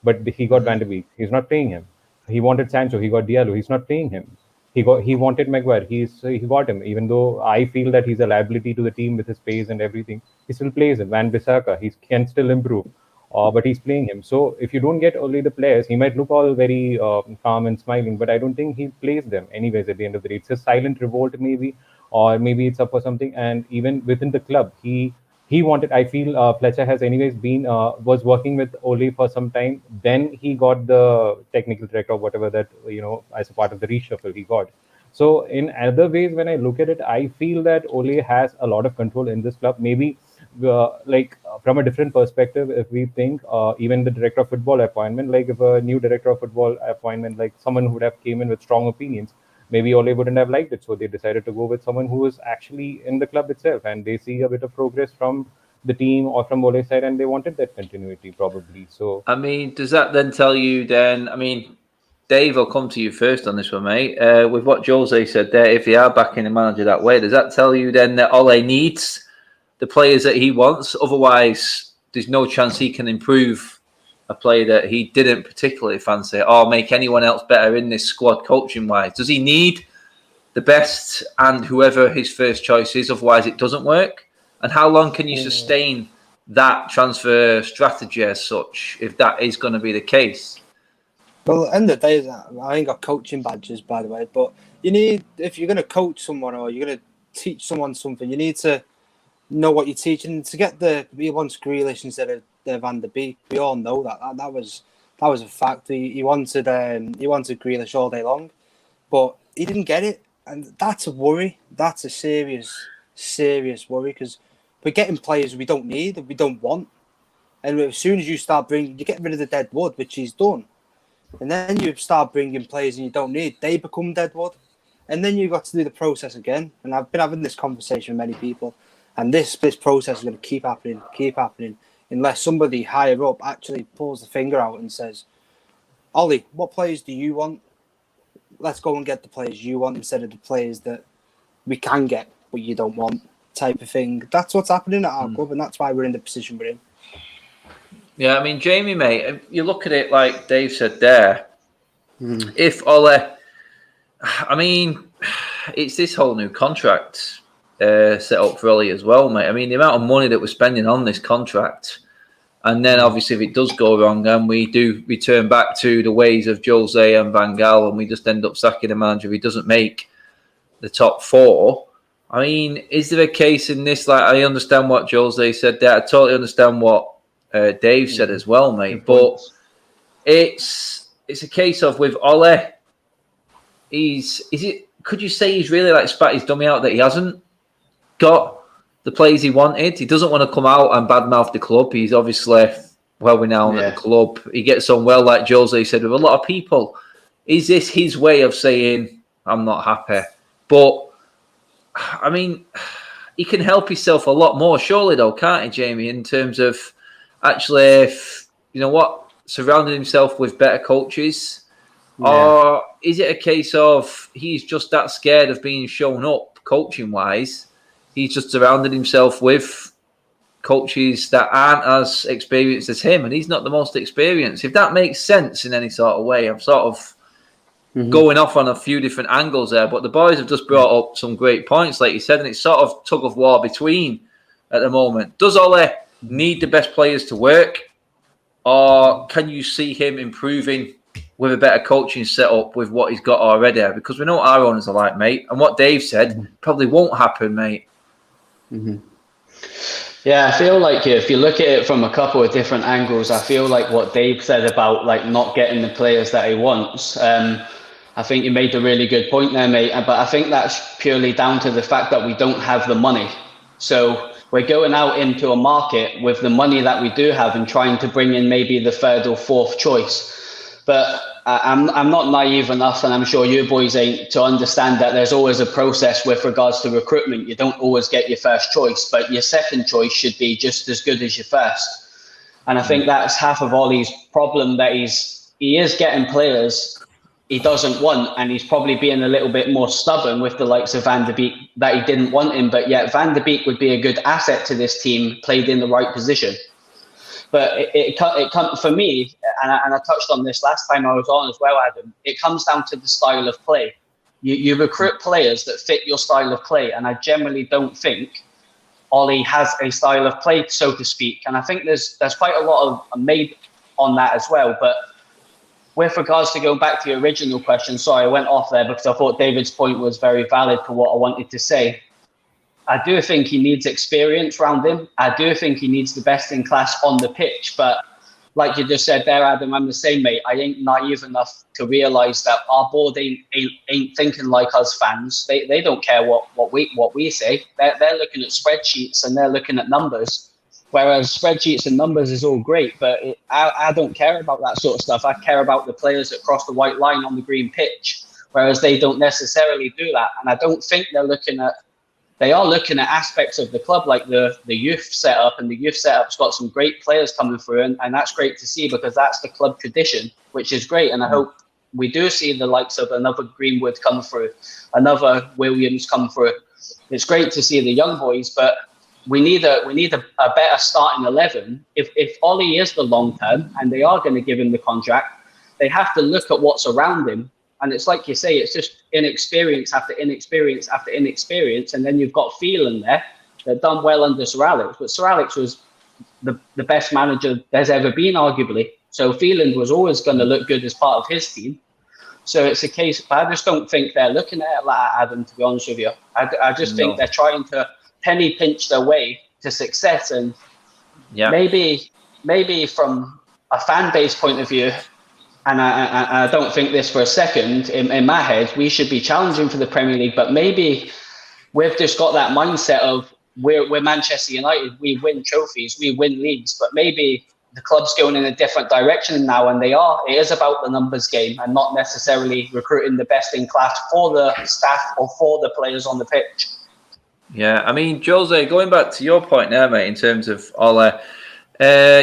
but he got Van der Beek. He's not playing him. He wanted Sancho. He got Diallo. He's not playing him. He wanted Maguire. He got him. Even though I feel that he's a liability to the team with his pace and everything, he still plays him. Van Bissaka, he can still improve. But he's playing him. So if you don't get only the players, he might look all very calm and smiling, but I don't think he plays them anyways at the end of the day. It's a silent revolt maybe, or maybe it's up for something. And even within the club, he wanted, I feel Fletcher has anyways been, was working with Ole for some time. Then he got the technical director or whatever that, as a part of the reshuffle he got. So in other ways, when I look at it, I feel that Ole has a lot of control in this club. Maybe from a different perspective, if we think even the director of football appointment, like if a new director of football appointment, like someone who would have came in with strong opinions, maybe Ole wouldn't have liked it. So they decided to go with someone who is actually in the club itself, and they see a bit of progress from the team or from Ole's side, and they wanted that continuity probably. So, I mean, does that then tell you then, I mean, Dave, I'll come to you first on this one, mate. With what Jose said there, if they are backing the manager that way, does that tell you then that Ole needs the players that he wants? Otherwise, there's no chance he can improve a player that he didn't particularly fancy or make anyone else better in this squad coaching-wise. Does he need the best and whoever his first choice is? Otherwise, it doesn't work. And how long can you sustain that transfer strategy as such if that is going to be the case? Well, at the end of the day, I ain't got coaching badges, by the way, but you need, if you're going to coach someone or you're going to teach someone something, you need to know what you're teaching. To get he wants Grealish instead of Van der Beek. We all know that. That was a fact. He wanted Grealish all day long, but he didn't get it, and that's a worry. That's a serious worry, because we're getting players we don't need and we don't want, and as soon as you start bringing, you get rid of the dead wood, which he's done, and then you start bringing players and you don't need, they become dead wood, and then you've got to do the process again. And I've been having this conversation with many people. And this process is going to keep happening, unless somebody higher up actually pulls the finger out and says, Ollie, what players do you want? Let's go and get the players you want instead of the players that we can get but you don't want, type of thing. That's what's happening at our club, and that's why we're in the position we're in. Yeah, I mean, Jamie, mate, you look at it like Dave said there. If Ole, I mean, it's this whole new contract set up for Ole as well, mate. I mean, the amount of money that we're spending on this contract, and then obviously if it does go wrong, and we do return back to the ways of Jose and Van Gaal, and we just end up sacking the manager if he doesn't make the top 4. I mean, is there a case in this? Like, I understand what Jose said there. I totally understand what Dave said as well, mate. But it's a case of with Ole, could you say he's really like spat his dummy out that he hasn't got the players he wanted? He doesn't want to come out and badmouth the club. He's obviously well renowned at the club. He gets on well, like Jose said, with a lot of people. Is this his way of saying, I'm not happy? But, I mean, he can help himself a lot more, surely, though, can't he, Jamie? In terms of actually, surrounding himself with better coaches. Yeah. Or is it a case of he's just that scared of being shown up coaching-wise? He's just surrounded himself with coaches that aren't as experienced as him, and he's not the most experienced. If that makes sense in any sort of way, I'm sort of going off on a few different angles there, but the boys have just brought up some great points, like you said, and it's sort of tug of war between at the moment. Does Ole need the best players to work, or can you see him improving with a better coaching setup with what he's got already? Because we know what our owners are like, mate, and what Dave said probably won't happen, mate. Yeah, I feel like if you look at it from a couple of different angles, I feel like what Dave said about like not getting the players that he wants, I think you made a really good point there, mate. But I think that's purely down to the fact that we don't have the money. So we're going out into a market with the money that we do have and trying to bring in maybe the third or fourth choice. But I'm not naive enough, and I'm sure you boys ain't, to understand that there's always a process with regards to recruitment. You don't always get your first choice, but your second choice should be just as good as your first. And I think that's half of Ollie's problem, that he is getting players he doesn't want, and he's probably being a little bit more stubborn with the likes of Van der Beek that he didn't want him, but yet Van der Beek would be a good asset to this team, played in the right position. But it comes for me, and I touched on this last time I was on as well, Adam. It comes down to the style of play. You recruit players that fit your style of play, and I generally don't think Ollie has a style of play, so to speak. And I think there's quite a lot of made on that as well. But with regards to going back to the original question, sorry, I went off there because I thought David's point was very valid for what I wanted to say. I do think he needs experience around him. I do think he needs the best in class on the pitch. But like you just said there, Adam, I'm the same, mate. I ain't naive enough to realise that our board ain't thinking like us fans. They don't care what we say. They're looking at spreadsheets and they're looking at numbers. Whereas spreadsheets and numbers is all great, but I don't care about that sort of stuff. I care about the players that cross the white line on the green pitch, whereas they don't necessarily do that. And I don't think they are looking at aspects of the club like the youth setup, and the youth setup's got some great players coming through, and that's great to see because that's the club tradition, which is great. And I hope we do see the likes of another Greenwood come through, another Williams come through. It's great to see the young boys, but we need a better starting 11. If Ollie is the long term and they are going to give him the contract, they have to look at what's around him. And it's like you say, it's just inexperience after inexperience after inexperience. And then you've got Phelan there that done well under Sir Alex. But Sir Alex was the best manager there's ever been, arguably. So Phelan was always going to look good as part of his team. So it's a case, but I just don't think they're looking at it like Adam, to be honest with you. I just think they're trying to penny pinch their way to success. And maybe from a fan base point of view, and I don't think this for a second, in my head, we should be challenging for the Premier League, but maybe we've just got that mindset of we're Manchester United, we win trophies, we win leagues, but maybe the club's going in a different direction now, and it is about the numbers game and not necessarily recruiting the best in class for the staff or for the players on the pitch. Yeah, I mean, Jose, going back to your point there, mate, in terms of Ole,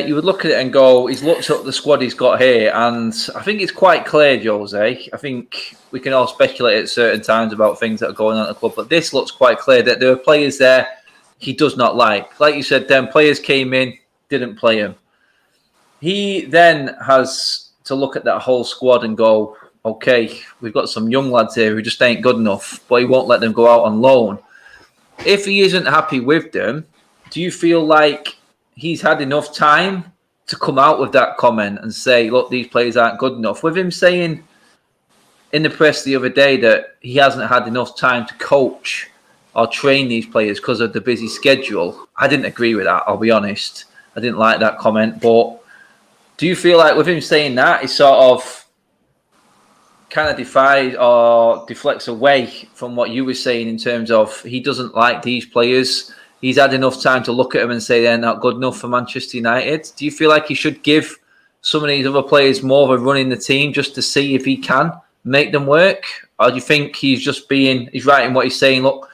you would look at it and go, he's looked at the squad he's got here, and I think it's quite clear, Jose. I think we can all speculate at certain times about things that are going on at the club, but this looks quite clear that there are players there he does not like. Like you said, then players came in, didn't play him. He then has to look at that whole squad and go, okay, we've got some young lads here who just ain't good enough, but he won't let them go out on loan. If he isn't happy with them, do you feel like he's had enough time to come out with that comment and say, look, these players aren't good enough? With him saying in the press the other day that he hasn't had enough time to coach or train these players because of the busy schedule, I didn't agree with that, I'll be honest. I didn't like that comment. But do you feel like with him saying that, he sort of kind of defies or deflects away from what you were saying in terms of he doesn't like these players? He's had enough time to look at them and say they're not good enough for Manchester United. Do you feel like he should give some of these other players more of a run in the team just to see if he can make them work? Or do you think he's right in what he's saying? Look,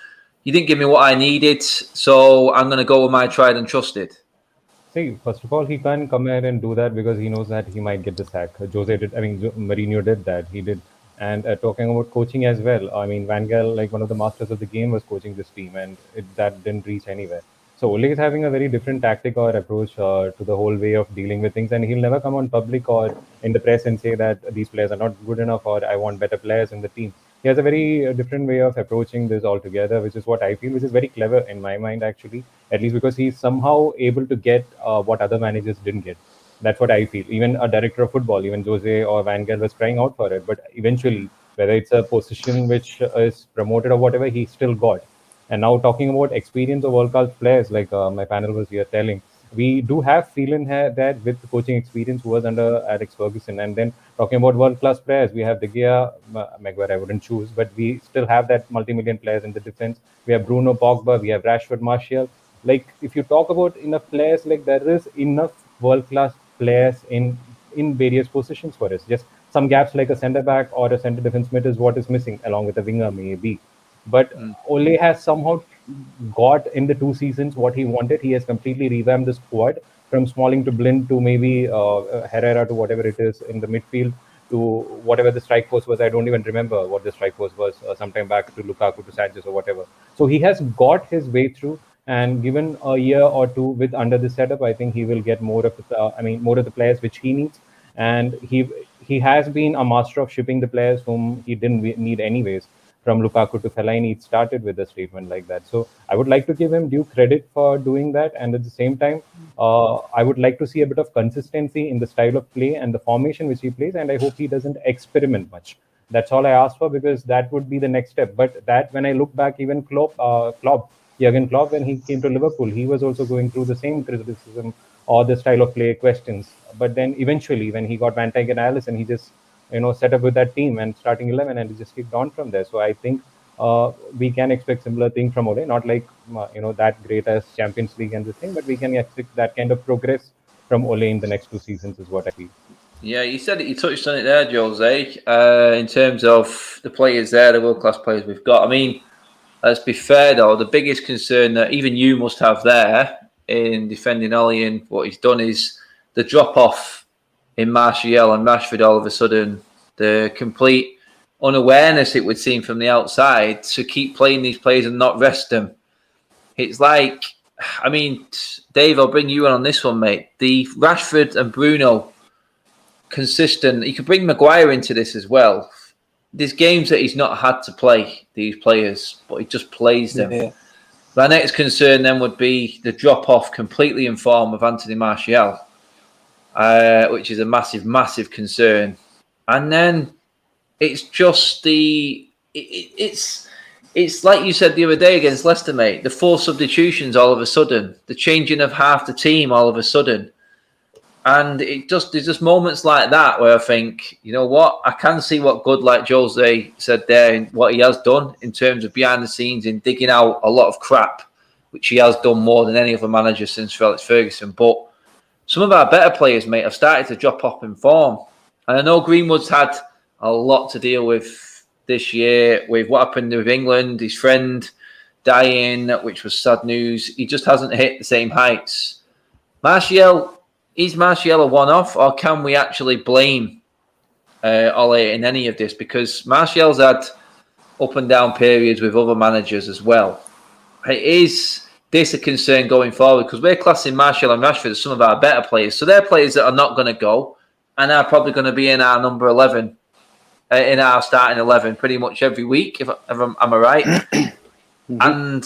you didn't give me what I needed, so I'm going to go with my tried and trusted. See, first of all, he can't come here and do that because he knows that he might get the sack. Jose did, I mean, Mourinho did that. He did. And talking about coaching as well, I mean, Van Gaal, like one of the masters of the game, was coaching this team, and that didn't reach anywhere. So Ole is having a very different tactic or approach to the whole way of dealing with things, and he'll never come on public or in the press and say that these players are not good enough or I want better players in the team. He has a very different way of approaching this altogether, which is what I feel, which is very clever in my mind, actually, at least because he's somehow able to get what other managers didn't get. That's what I feel. Even a director of football, even Jose or Van Gaal was crying out for it, but eventually, whether it's a position which is promoted or whatever, he still got. And now talking about experience of world class players, like my panel was here telling, we do have Phelan here that with the coaching experience who was under Alex Ferguson. And then talking about world class players, we have De Gea, Maguire, I wouldn't choose, but we still have that multi-million players in the defense. We have Bruno, Pogba, we have Rashford, Martial. Like if you talk about enough players, like there is enough world class players in various positions for us. Just some gaps like a centre back or a centre defence mid is what is missing, along with a winger maybe. But Ole has somehow got in the 2 seasons what he wanted. He has completely revamped the squad from Smalling to Blind to maybe Herrera to whatever it is in the midfield to whatever the strike force was. I don't even remember what the strike force was sometime back to Lukaku to Sanchez or whatever. So he has got his way through. And given a year or two with under the setup, I think he will get more of more of the players which he needs. And he has been a master of shipping the players whom he didn't need anyways. From Lukaku to Fellaini, it started with a statement like that. So I would like to give him due credit for doing that. And at the same time, I would like to see a bit of consistency in the style of play and the formation which he plays. And I hope he doesn't experiment much. That's all I ask for, because that would be the next step. But that, when I look back, even Jurgen Klopp, when he came to Liverpool, he was also going through the same criticism or the style of play questions. But then eventually, when he got Van Dijk and Alisson, he just set up with that team and starting 11, and he just kicked on from there. So I think we can expect similar thing from Ole, not like that great as Champions League and this thing, but we can expect that kind of progress from Ole in the next 2 seasons is what I feel. Yeah, you said it. You touched on it there, Jose. In terms of the players there, the world-class players we've got. I mean, let's be fair though. The biggest concern that even you must have there in defending Ole and what he's done is the drop-off in Martial and Rashford. All of a sudden, the complete unawareness it would seem from the outside to keep playing these players and not rest them. It's like, I mean, Dave, I'll bring you in on this one, mate. The Rashford and Bruno consistent. You could bring Maguire into this as well. There's games that he's not had to play these players, but he just plays them. Yeah. My next concern then would be the drop-off completely in form of Anthony Martial, which is a massive, massive concern. And then it's just it's like you said the other day against Leicester, mate, the 4 substitutions all of a sudden, the changing of half the team all of a sudden. And there's just moments like that where I think, you know what, I can see what good, like Jose said there, and what he has done in terms of behind the scenes in digging out a lot of crap, which he has done more than any other manager since Alex Ferguson. But some of our better players, mate, have started to drop off in form. And I know Greenwood's had a lot to deal with this year with what happened with England, his friend dying, which was sad news. He just hasn't hit the same heights. Is Martial a one-off, or can we actually blame Ole in any of this? Because Martial's had up and down periods with other managers as well. Is this a concern going forward? Because we're classing Martial and Rashford as some of our better players. So they're players that are not going to go and are probably going to be in our number 11, in our starting 11 pretty much every week, if am I right? Mm-hmm. And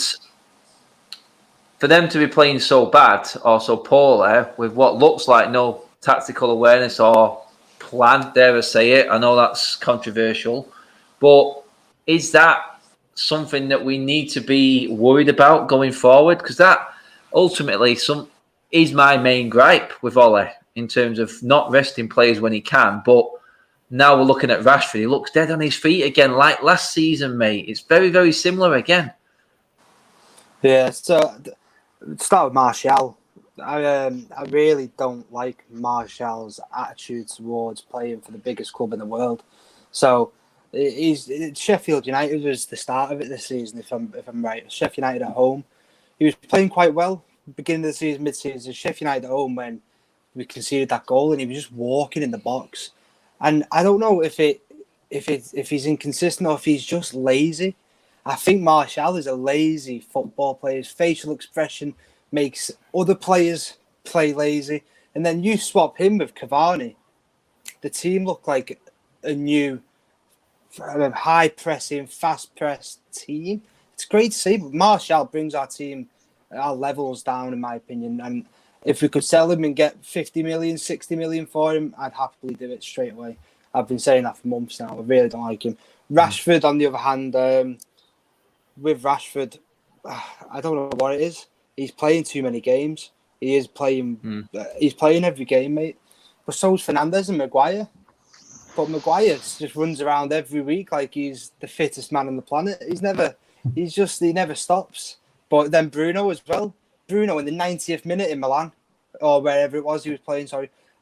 for them to be playing so bad or so poorly with what looks like no tactical awareness or plan, dare I say it, I know that's controversial, but is that something that we need to be worried about going forward? Because that ultimately is my main gripe with Ole in terms of not resting players when he can. But now we're looking at Rashford. He looks dead on his feet again, like last season, mate. It's very, very similar again. Yeah, so start with Martial. I really don't like Martial's attitude towards playing for the biggest club in the world. So Sheffield United was the start of it this season, if I'm right. Sheffield United at home. He was playing quite well beginning of the season, mid-season. Sheffield United at home when we conceded that goal, and he was just walking in the box. And I don't know if he's inconsistent or if he's just lazy. I think Martial is a lazy football player. His facial expression makes other players play lazy. And then you swap him with Cavani. The team look like a new high-pressing, fast-pressed team. It's great to see, but Martial brings our levels down, in my opinion. And if we could sell him and get 50 million, 60 million for him, I'd happily do it straight away. I've been saying that for months now. I really don't like him. Rashford, on the other hand, with Rashford, I don't know what it is. He's playing too many games. He is playing. He's playing every game, mate. But so is Fernandes and Maguire. But Maguire just runs around every week like he's the fittest man on the planet. He never stops. But then Bruno as well. Bruno in the 90th minute in Milan, or wherever it was he was playing,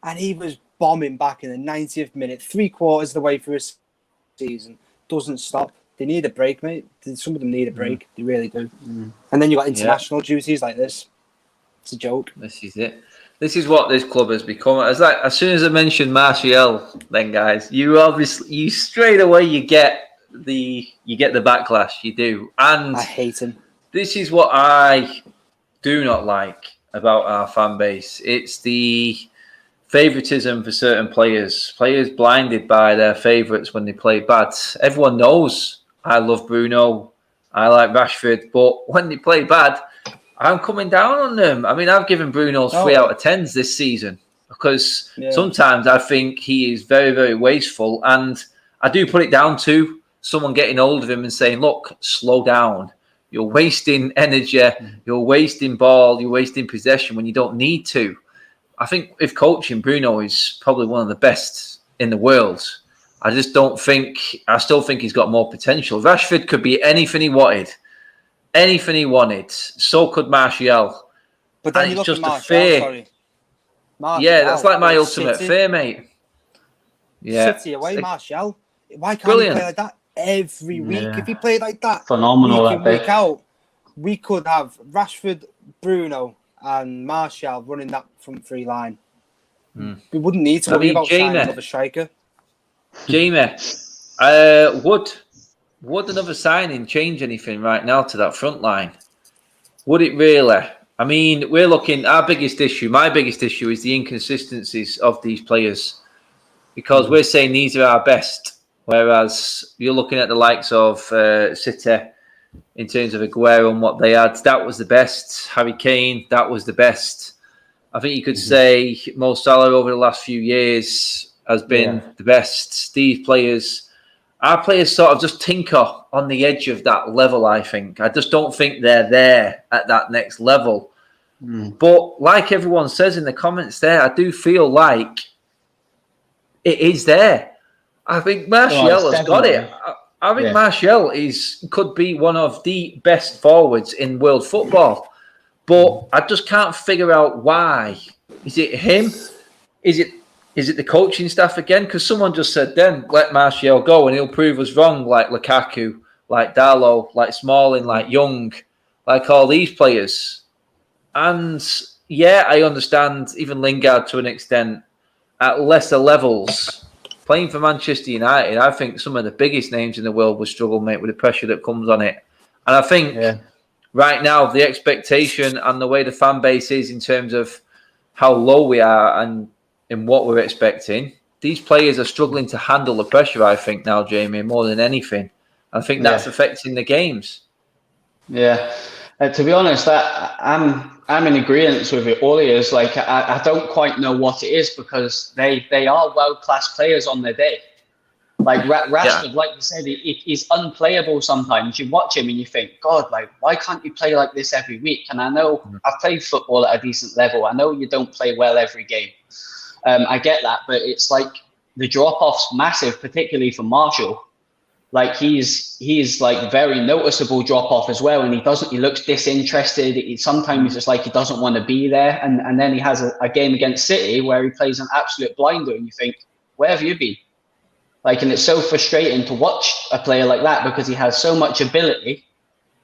and he was bombing back in the 90th minute, 3/4 of the way through his season. Doesn't stop. They need a break, mate. Some of them need a break. They really do. And then you got international duties like this. It's a joke. This is it. This is what this club has become. As soon as I mentioned Martial, then guys, you straight away you get the backlash. You do, and I hate him. This is what I do not like about our fan base. It's the favoritism for certain players blinded by their favourites when they play bad. Everyone knows I love Bruno, I like Rashford, but when they play bad, I'm coming down on them. I mean, I've given Bruno 3 out of 10s this season because sometimes I think he is very, very wasteful, and I do put it down to someone getting hold of him and saying, look, slow down. You're wasting energy, you're wasting ball, you're wasting possession when you don't need to. I think if coaching, Bruno is probably one of the best in the world. I still think he's got more potential. Rashford could be anything he wanted. Anything he wanted. So could Martial. But then and you it's look just at Martial, a fear. sorry. Martial, that's like my ultimate fear, mate. Yeah. City away, Martial. Why can't he play like that every week? If he played like that phenomenal week in, week out, we could have Rashford, Bruno, and Martial running that front three line. We wouldn't need to worry about signing another striker. Jamie, would another signing change anything right now to that front line? Would it really? I mean, we're looking, my biggest issue is the inconsistencies of these players, because we're saying these are our best, whereas you're looking at the likes of City in terms of Aguero and what they had. That was the best. Harry Kane, that was the best. I think you could say Mo Salah over the last few years has been the best. These players, our players sort of just tinker on the edge of that level, I think. I just don't think they're there at that next level. But like everyone says in the comments there, I do feel like it is there. I think Martial has got it. I think Martial could be one of the best forwards in world football. But I just can't figure out why. Is it him? Is it the coaching staff again? Because someone just said then, let Martial go and he'll prove us wrong, like Lukaku, like Darlow, like Smalling, like Young, like all these players. And yeah, I understand even Lingard to an extent at lesser levels. Playing for Manchester United, I think some of the biggest names in the world would struggle, mate, with the pressure that comes on it. And I think right now, the expectation and the way the fan base is in terms of how low we are and in what we're expecting, these players are struggling to handle the pressure, I think, now, Jamie, more than anything. I think that's affecting the games. Yeah. To be honest, I'm in agreement with it. All is like I don't quite know what it is, because they are world-class players on their day. Like Rashford, like you said, he's unplayable sometimes. You watch him and you think, God, like, why can't you play like this every week? And I know I've played football at a decent level. I know you don't play well every game. I get that, but it's like the drop-off's massive, particularly for Martial. Like he's like very noticeable drop-off as well, and he looks disinterested. Sometimes it's like he doesn't want to be there, and then he has a game against City where he plays an absolute blinder, and you think, where have you been? Like, and it's so frustrating to watch a player like that because he has so much ability,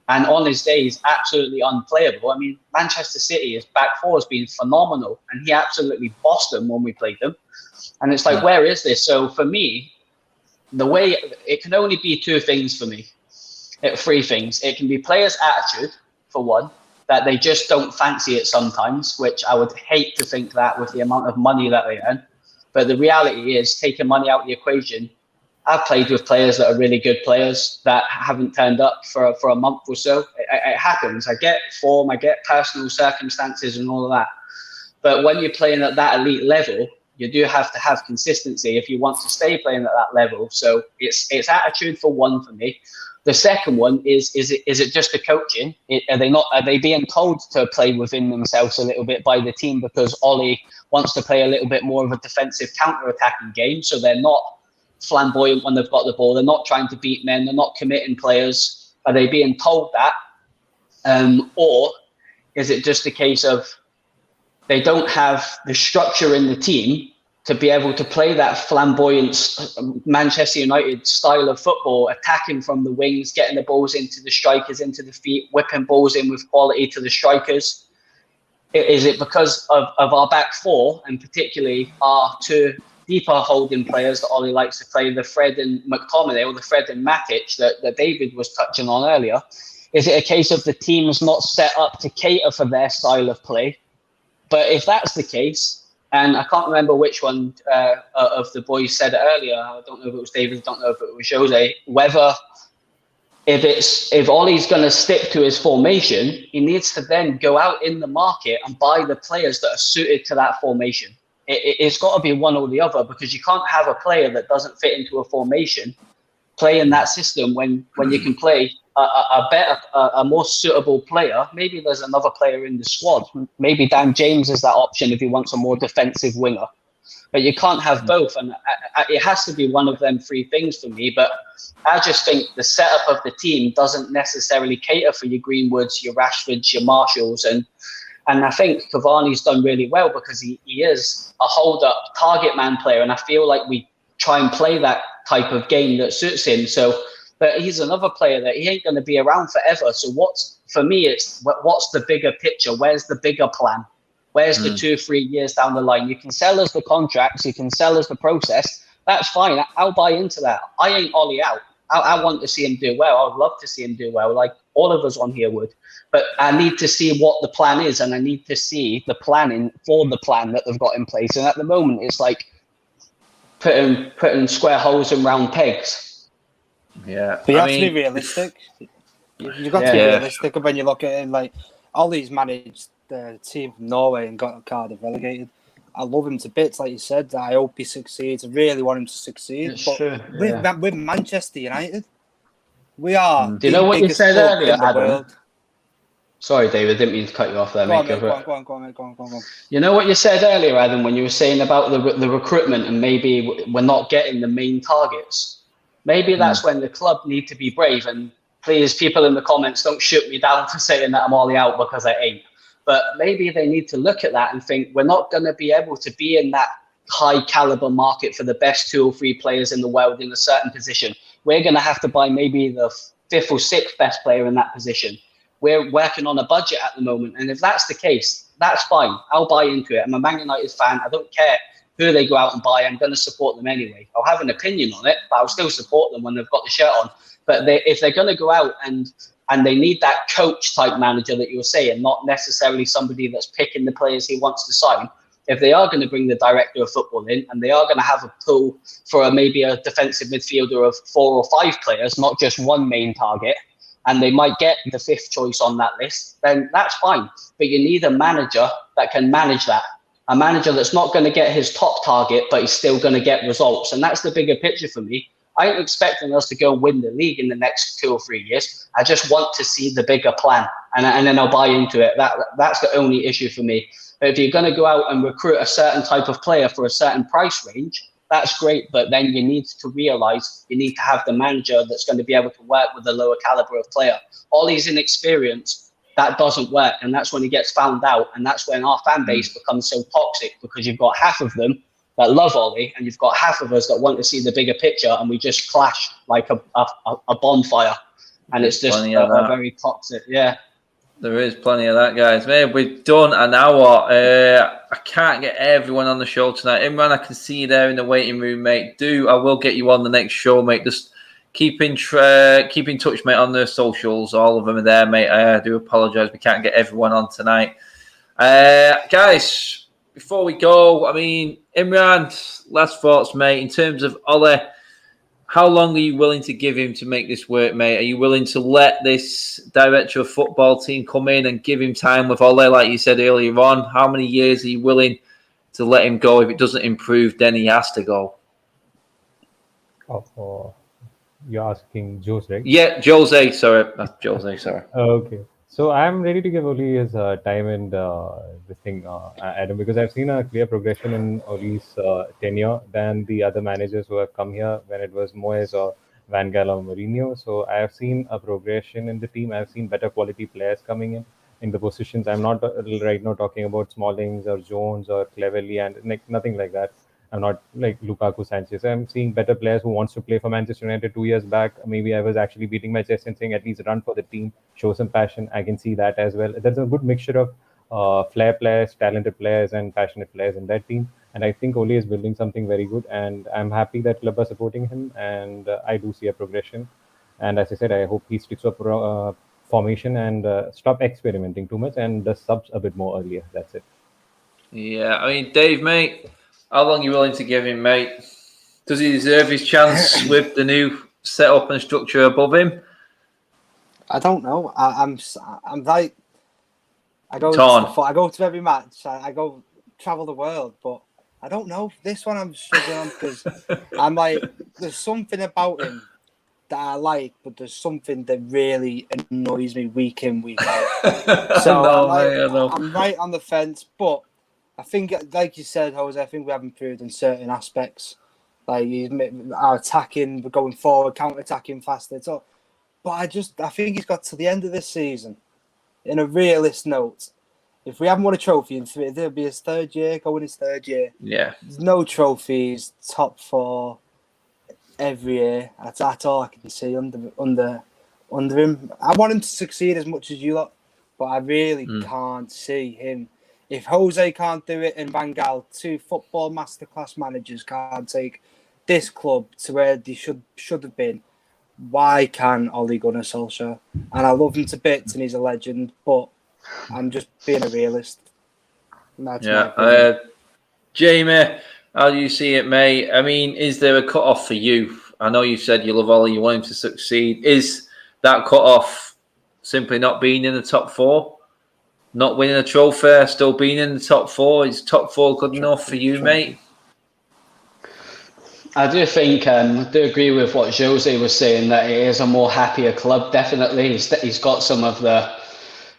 and on his day he's absolutely unplayable. I mean, Manchester City, his back four has been phenomenal, and he absolutely bossed them when we played them. And it's like, where is this? So for me, the way it can only be two things for me. Three things. It can be players' attitude, for one, that they just don't fancy it sometimes, which I would hate to think that with the amount of money that they earn. But the reality is, taking money out of the equation, I've played with players that are really good players that haven't turned up for a month or so. It happens. I get form, I get personal circumstances and all of that. But when you're playing at that elite level, you do have to have consistency if you want to stay playing at that level. So it's attitude for one for me. The second one is it just the coaching? Are they being told to play within themselves a little bit by the team because Ollie wants to play a little bit more of a defensive counter-attacking game, so they're not flamboyant when they've got the ball, they're not trying to beat men, they're not committing players? Are they being told that? Or is it just a case of they don't have the structure in the team to be able to play that flamboyant Manchester United style of football, attacking from the wings, getting the balls into the strikers, into the feet, whipping balls in with quality to the strikers? Is it because of our back four, and particularly our two deeper holding players that Ollie likes to play, the Fred and McTominay, or the Fred and Matic that David was touching on earlier? Is it a case of the team's not set up to cater for their style of play? But if that's the case, and I can't remember which one of the boys said it earlier, I don't know if it was David, I don't know if it was Jose, whether if Ollie's going to stick to his formation, he needs to then go out in the market and buy the players that are suited to that formation. It's got to be one or the other, because you can't have a player that doesn't fit into a formation play in that system when you can play a more suitable player. Maybe there's another player in the squad. Maybe Dan James is that option if he wants a more defensive winger. But you can't have both, and it has to be one of them three things for me. But I just think the setup of the team doesn't necessarily cater for your Greenwoods, your Rashfords, your Marshalls, and I think Cavani's done really well because he is a hold-up target man player, and I feel like we try and play that type of game that suits him. So, but he's another player that he ain't going to be around forever. So what's the bigger picture? Where's the bigger plan? Where's the 2-3 years down the line? You can sell us the contracts, you can sell us the process. That's fine. I'll buy into that. I ain't Ollie out. I want to see him do well. I would love to see him do well, like all of us on here would. But I need to see what the plan is, and I need to see the planning for the plan that they've got in place. And at the moment, it's like putting square holes in round pegs. Yeah, but you have to be realistic. You've got to be realistic when you look at it. Like, Ollie's managed the team from Norway and got Cardiff relegated. I love him to bits, like you said. I hope he succeeds. I really want him to succeed. It's but true, with Manchester United, we are. Do you know what you said earlier, Adam? World. Sorry, David, didn't mean to cut you off there. Go on. You know what you said earlier, Adam, when you were saying about the recruitment and maybe we're not getting the main targets? Maybe that's when the club need to be brave. And please, people in the comments, don't shoot me down for saying that I'm Ollie out, because I ain't. But maybe they need to look at that and think, we're not going to be able to be in that high caliber market for the best 2 or 3 players in the world in a certain position. We're going to have to buy maybe the 5th or 6th best player in that position. We're working on a budget at the moment. And if that's the case, that's fine. I'll buy into it. I'm a Man United fan. I don't care who they go out and buy. I'm going to support them anyway. I'll have an opinion on it, but I'll still support them when they've got the shirt on. But if they're going to go out and they need that coach type manager that you were saying, not necessarily somebody that's picking the players he wants to sign. If they are going to bring the director of football in, and they are going to have a pool for maybe a defensive midfielder of 4 or 5 players, not just one main target, and they might get the 5th choice on that list, then that's fine. But you need a manager that can manage that. A manager that's not going to get his top target, but he's still going to get results. And that's the bigger picture for me. I ain't expecting us to go win the league in the next 2 or 3 years. I just want to see the bigger plan, and then I'll buy into it. That's the only issue for me. But if you're going to go out and recruit a certain type of player for a certain price range, that's great. But then you need to realise you need to have the manager that's going to be able to work with a lower caliber of player. Ollie's inexperience, that doesn't work. And that's when he gets found out. And that's when our fan base becomes so toxic, because you've got half of them that love Ollie, and you've got half of us that want to see the bigger picture, and we just clash like a bonfire, and it's just a very toxic. Yeah. There is plenty of that, guys. Maybe we've done an hour. I can't get everyone on the show tonight. Imran, I can see you there in the waiting room, mate. I will get you on the next show, mate. Just keep in touch, mate, on the socials. All of them are there, mate. I do apologise. We can't get everyone on tonight. Guys, before we go, I mean, Imran, last thoughts, mate, in terms of Ollie. How long are you willing to give him to make this work, mate? Are you willing to let this director of football team come in and give him time with Ole, like you said earlier on? How many years are you willing to let him go? If it doesn't improve, then he has to go. Oh, you're asking Jose, right? Yeah, Jose. Sorry. Okay. So I'm ready to give Oli his time and this thing, Adam, because I've seen a clear progression in Oli's tenure than the other managers who have come here when it was Moyes or Van Gaal or Mourinho. So I have seen a progression in the team. I've seen better quality players coming in the positions. I'm not right now talking about Smallings or Jones or Cleverley and nothing like that. I'm not like Lukaku, Sanchez. I'm seeing better players who wants to play for Manchester United 2 years back. Maybe I was actually beating my chest and saying at least run for the team, show some passion. I can see that as well. There's a good mixture of flair players, talented players, and passionate players in that team. And I think Ole is building something very good. And I'm happy that club are supporting him. And I do see a progression. And as I said, I hope he sticks to formation and stop experimenting too much and does subs a bit more earlier. That's it. Yeah, I mean, Dave, mate. How long are you willing to give him, mate? Does he deserve his chance with the new setup and structure above him? I don't know. I'm like, I go to every match. I go travel the world, but I don't know. This one I'm struggling on because I'm like, there's something about him that I like, but there's something that really annoys me week in, week out. So I'm right on the fence, but I think, like you said, Jose, I think we have improved in certain aspects. Like our attacking, we're going forward, counter-attacking faster. But I think he's got to the end of this season. In a realist note, if we haven't won a trophy in 3, it'll be his third year, going his third year. Yeah. There's no trophies, top 4 every year. That's all I can see under him. I want him to succeed as much as you lot, but I really can't see him. If Jose can't do it and Van Gaal, 2 football masterclass managers, can't take this club to where they should have been, why can Ole Gunnar Solskjaer? And I love him to bits and he's a legend, but I'm just being a realist. Jamie, how do you see it, mate? I mean, is there a cut-off for you? I know you said you love Ole, you want him to succeed. Is that cut-off simply not being in the top 4? Not winning a trophy, still being in the top 4. Is top 4 good enough for you, mate? I do think, I do agree with what Jose was saying, that it is a more happier club, definitely. He's got some of the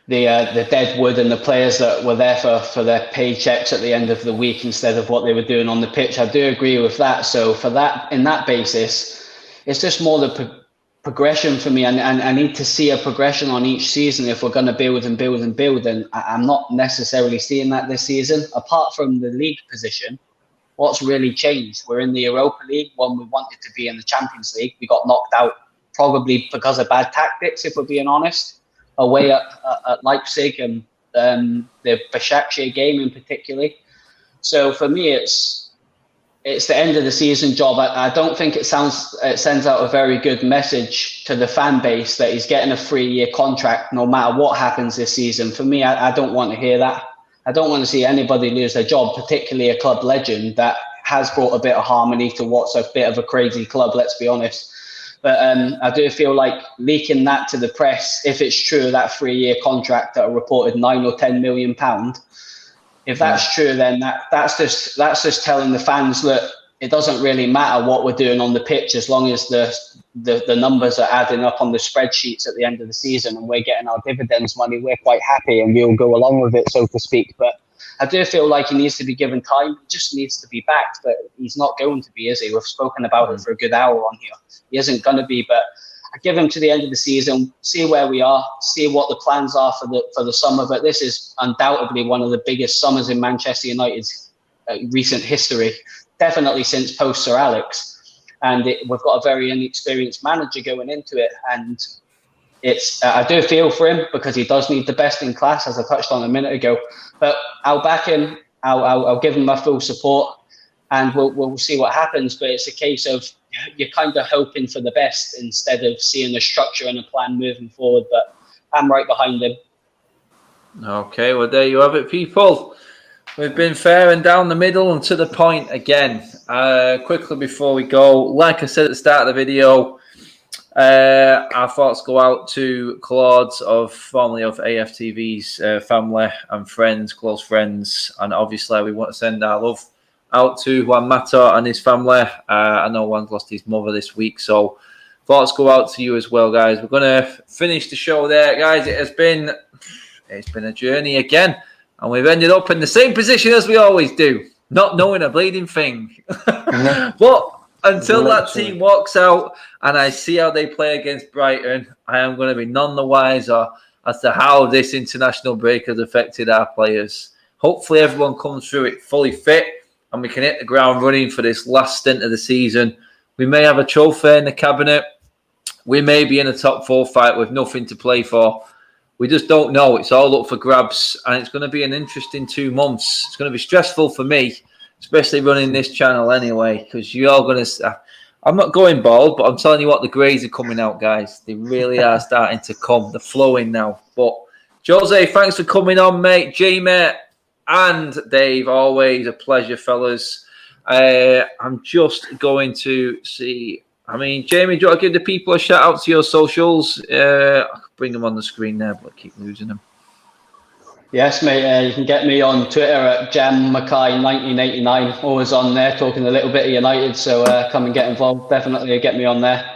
dead wood and the players that were there for their paychecks at the end of the week instead of what they were doing on the pitch. I do agree with that. So for that, in that basis, it's just more the progression for me, and I need to see a progression on each season if we're going to build and build and build, and I'm not necessarily seeing that this season. Apart from the league position, what's really changed? We're in the Europa League when we wanted to be in the Champions League. We got knocked out probably because of bad tactics, if we're being honest, away at Leipzig and the Başakşehir game in particular. So for me, it's the end of the season job. I don't think it sends out a very good message to the fan base that he's getting a 3-year contract no matter what happens this season. For me, I don't want to hear that. I don't want to see anybody lose their job, particularly a club legend that has brought a bit of harmony to what's a bit of a crazy club, let's be honest. But I do feel like leaking that to the press, if it's true, that 3-year contract that are reported £9 or £10 million, if that's true, then that's just telling the fans that it doesn't really matter what we're doing on the pitch as long as the numbers are adding up on the spreadsheets at the end of the season and we're getting our dividends money. We're quite happy and we'll go along with it, so to speak. But I do feel like he needs to be given time. He just needs to be backed, but he's not going to be, is he? We've spoken about it for a good hour on here. He isn't going to be, but I give him to the end of the season, see where we are, see what the plans are for the summer. But this is undoubtedly one of the biggest summers in Manchester United's recent history. definitely since post Sir Alex. And we've got a very inexperienced manager going into it. And I do feel for him because he does need the best in class, as I touched on a minute ago. But I'll back him. I'll give him my full support, and we'll see what happens. But it's a case of you're kind of hoping for the best instead of seeing a structure and a plan moving forward. But I'm right behind him. Okay, well, there you have it, people. We've been fair and down the middle and to the point again. Quickly before we go, like I said at the start of the video, our thoughts go out to Claude, formerly of AFTV's family and friends, close friends. And obviously, we want to send our love out to Juan Mata and his family. I know Juan's lost his mother this week, so thoughts go out to you as well, guys. We're going to finish the show there, guys. It's been a journey again, and we've ended up in the same position as we always do, not knowing a bleeding thing. But until that team walks out and I see how they play against Brighton, I am going to be none the wiser as to how this international break has affected our players. Hopefully everyone comes through it fully fit and we can hit the ground running for this last stint of the season. We may have a trophy in the cabinet. We may be in a top 4 fight with nothing to play for. We just don't know. It's all up for grabs, and it's going to be an interesting 2 months. It's going to be stressful for me, especially running this channel anyway, because you're all going to... I'm not going bald, but I'm telling you what, the greys are coming out, guys. They really are starting to come. They're flowing now. But, Jose, thanks for coming on, mate. Jamie and Dave, always a pleasure, fellas. I'm just going to see... I mean, Jamie, do you want to give the people a shout out to your socials? I could bring them on the screen there, but I keep losing them. Yes, mate. You can get me on Twitter at JamMackay1989. Always on there, talking a little bit of United. So come and get involved. Definitely get me on there.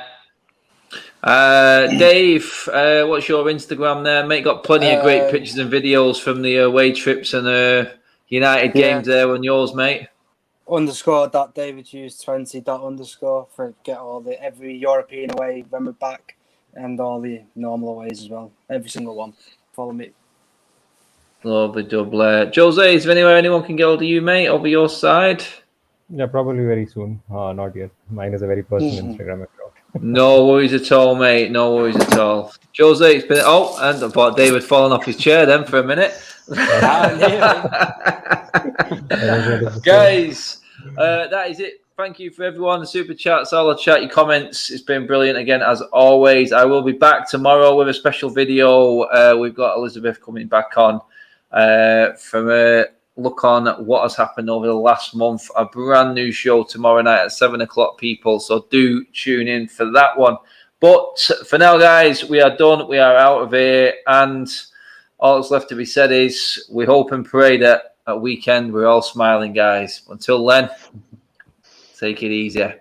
Dave, what's your Instagram there, mate? Got plenty of great pictures and videos from the away trips and United games there on yours, mate. _.davidhughes20. for get all every European away when we're back and all the normal aways as well. Every single one. Follow me. Lovely double. Jose, is there anywhere anyone can get hold of you, mate, over your side? Yeah, probably very soon. Not yet. Mine is a very personal Instagram account. No worries at all, mate. No worries at all. Jose, it's been... Oh, and I thought David falling off his chair then for a minute. Guys, that is it. Thank you for everyone. The super chats, all the chat, your comments. It's been brilliant again, as always. I will be back tomorrow with a special video. We've got Elizabeth coming back on from a look on what has happened over the last month. A brand new show tomorrow night at 7 o'clock, people. So do tune in for that one. But for now, guys, we are done. We are out of here. And all that's left to be said is we hope and pray that at weekend we're all smiling, guys. Until then, take it easy.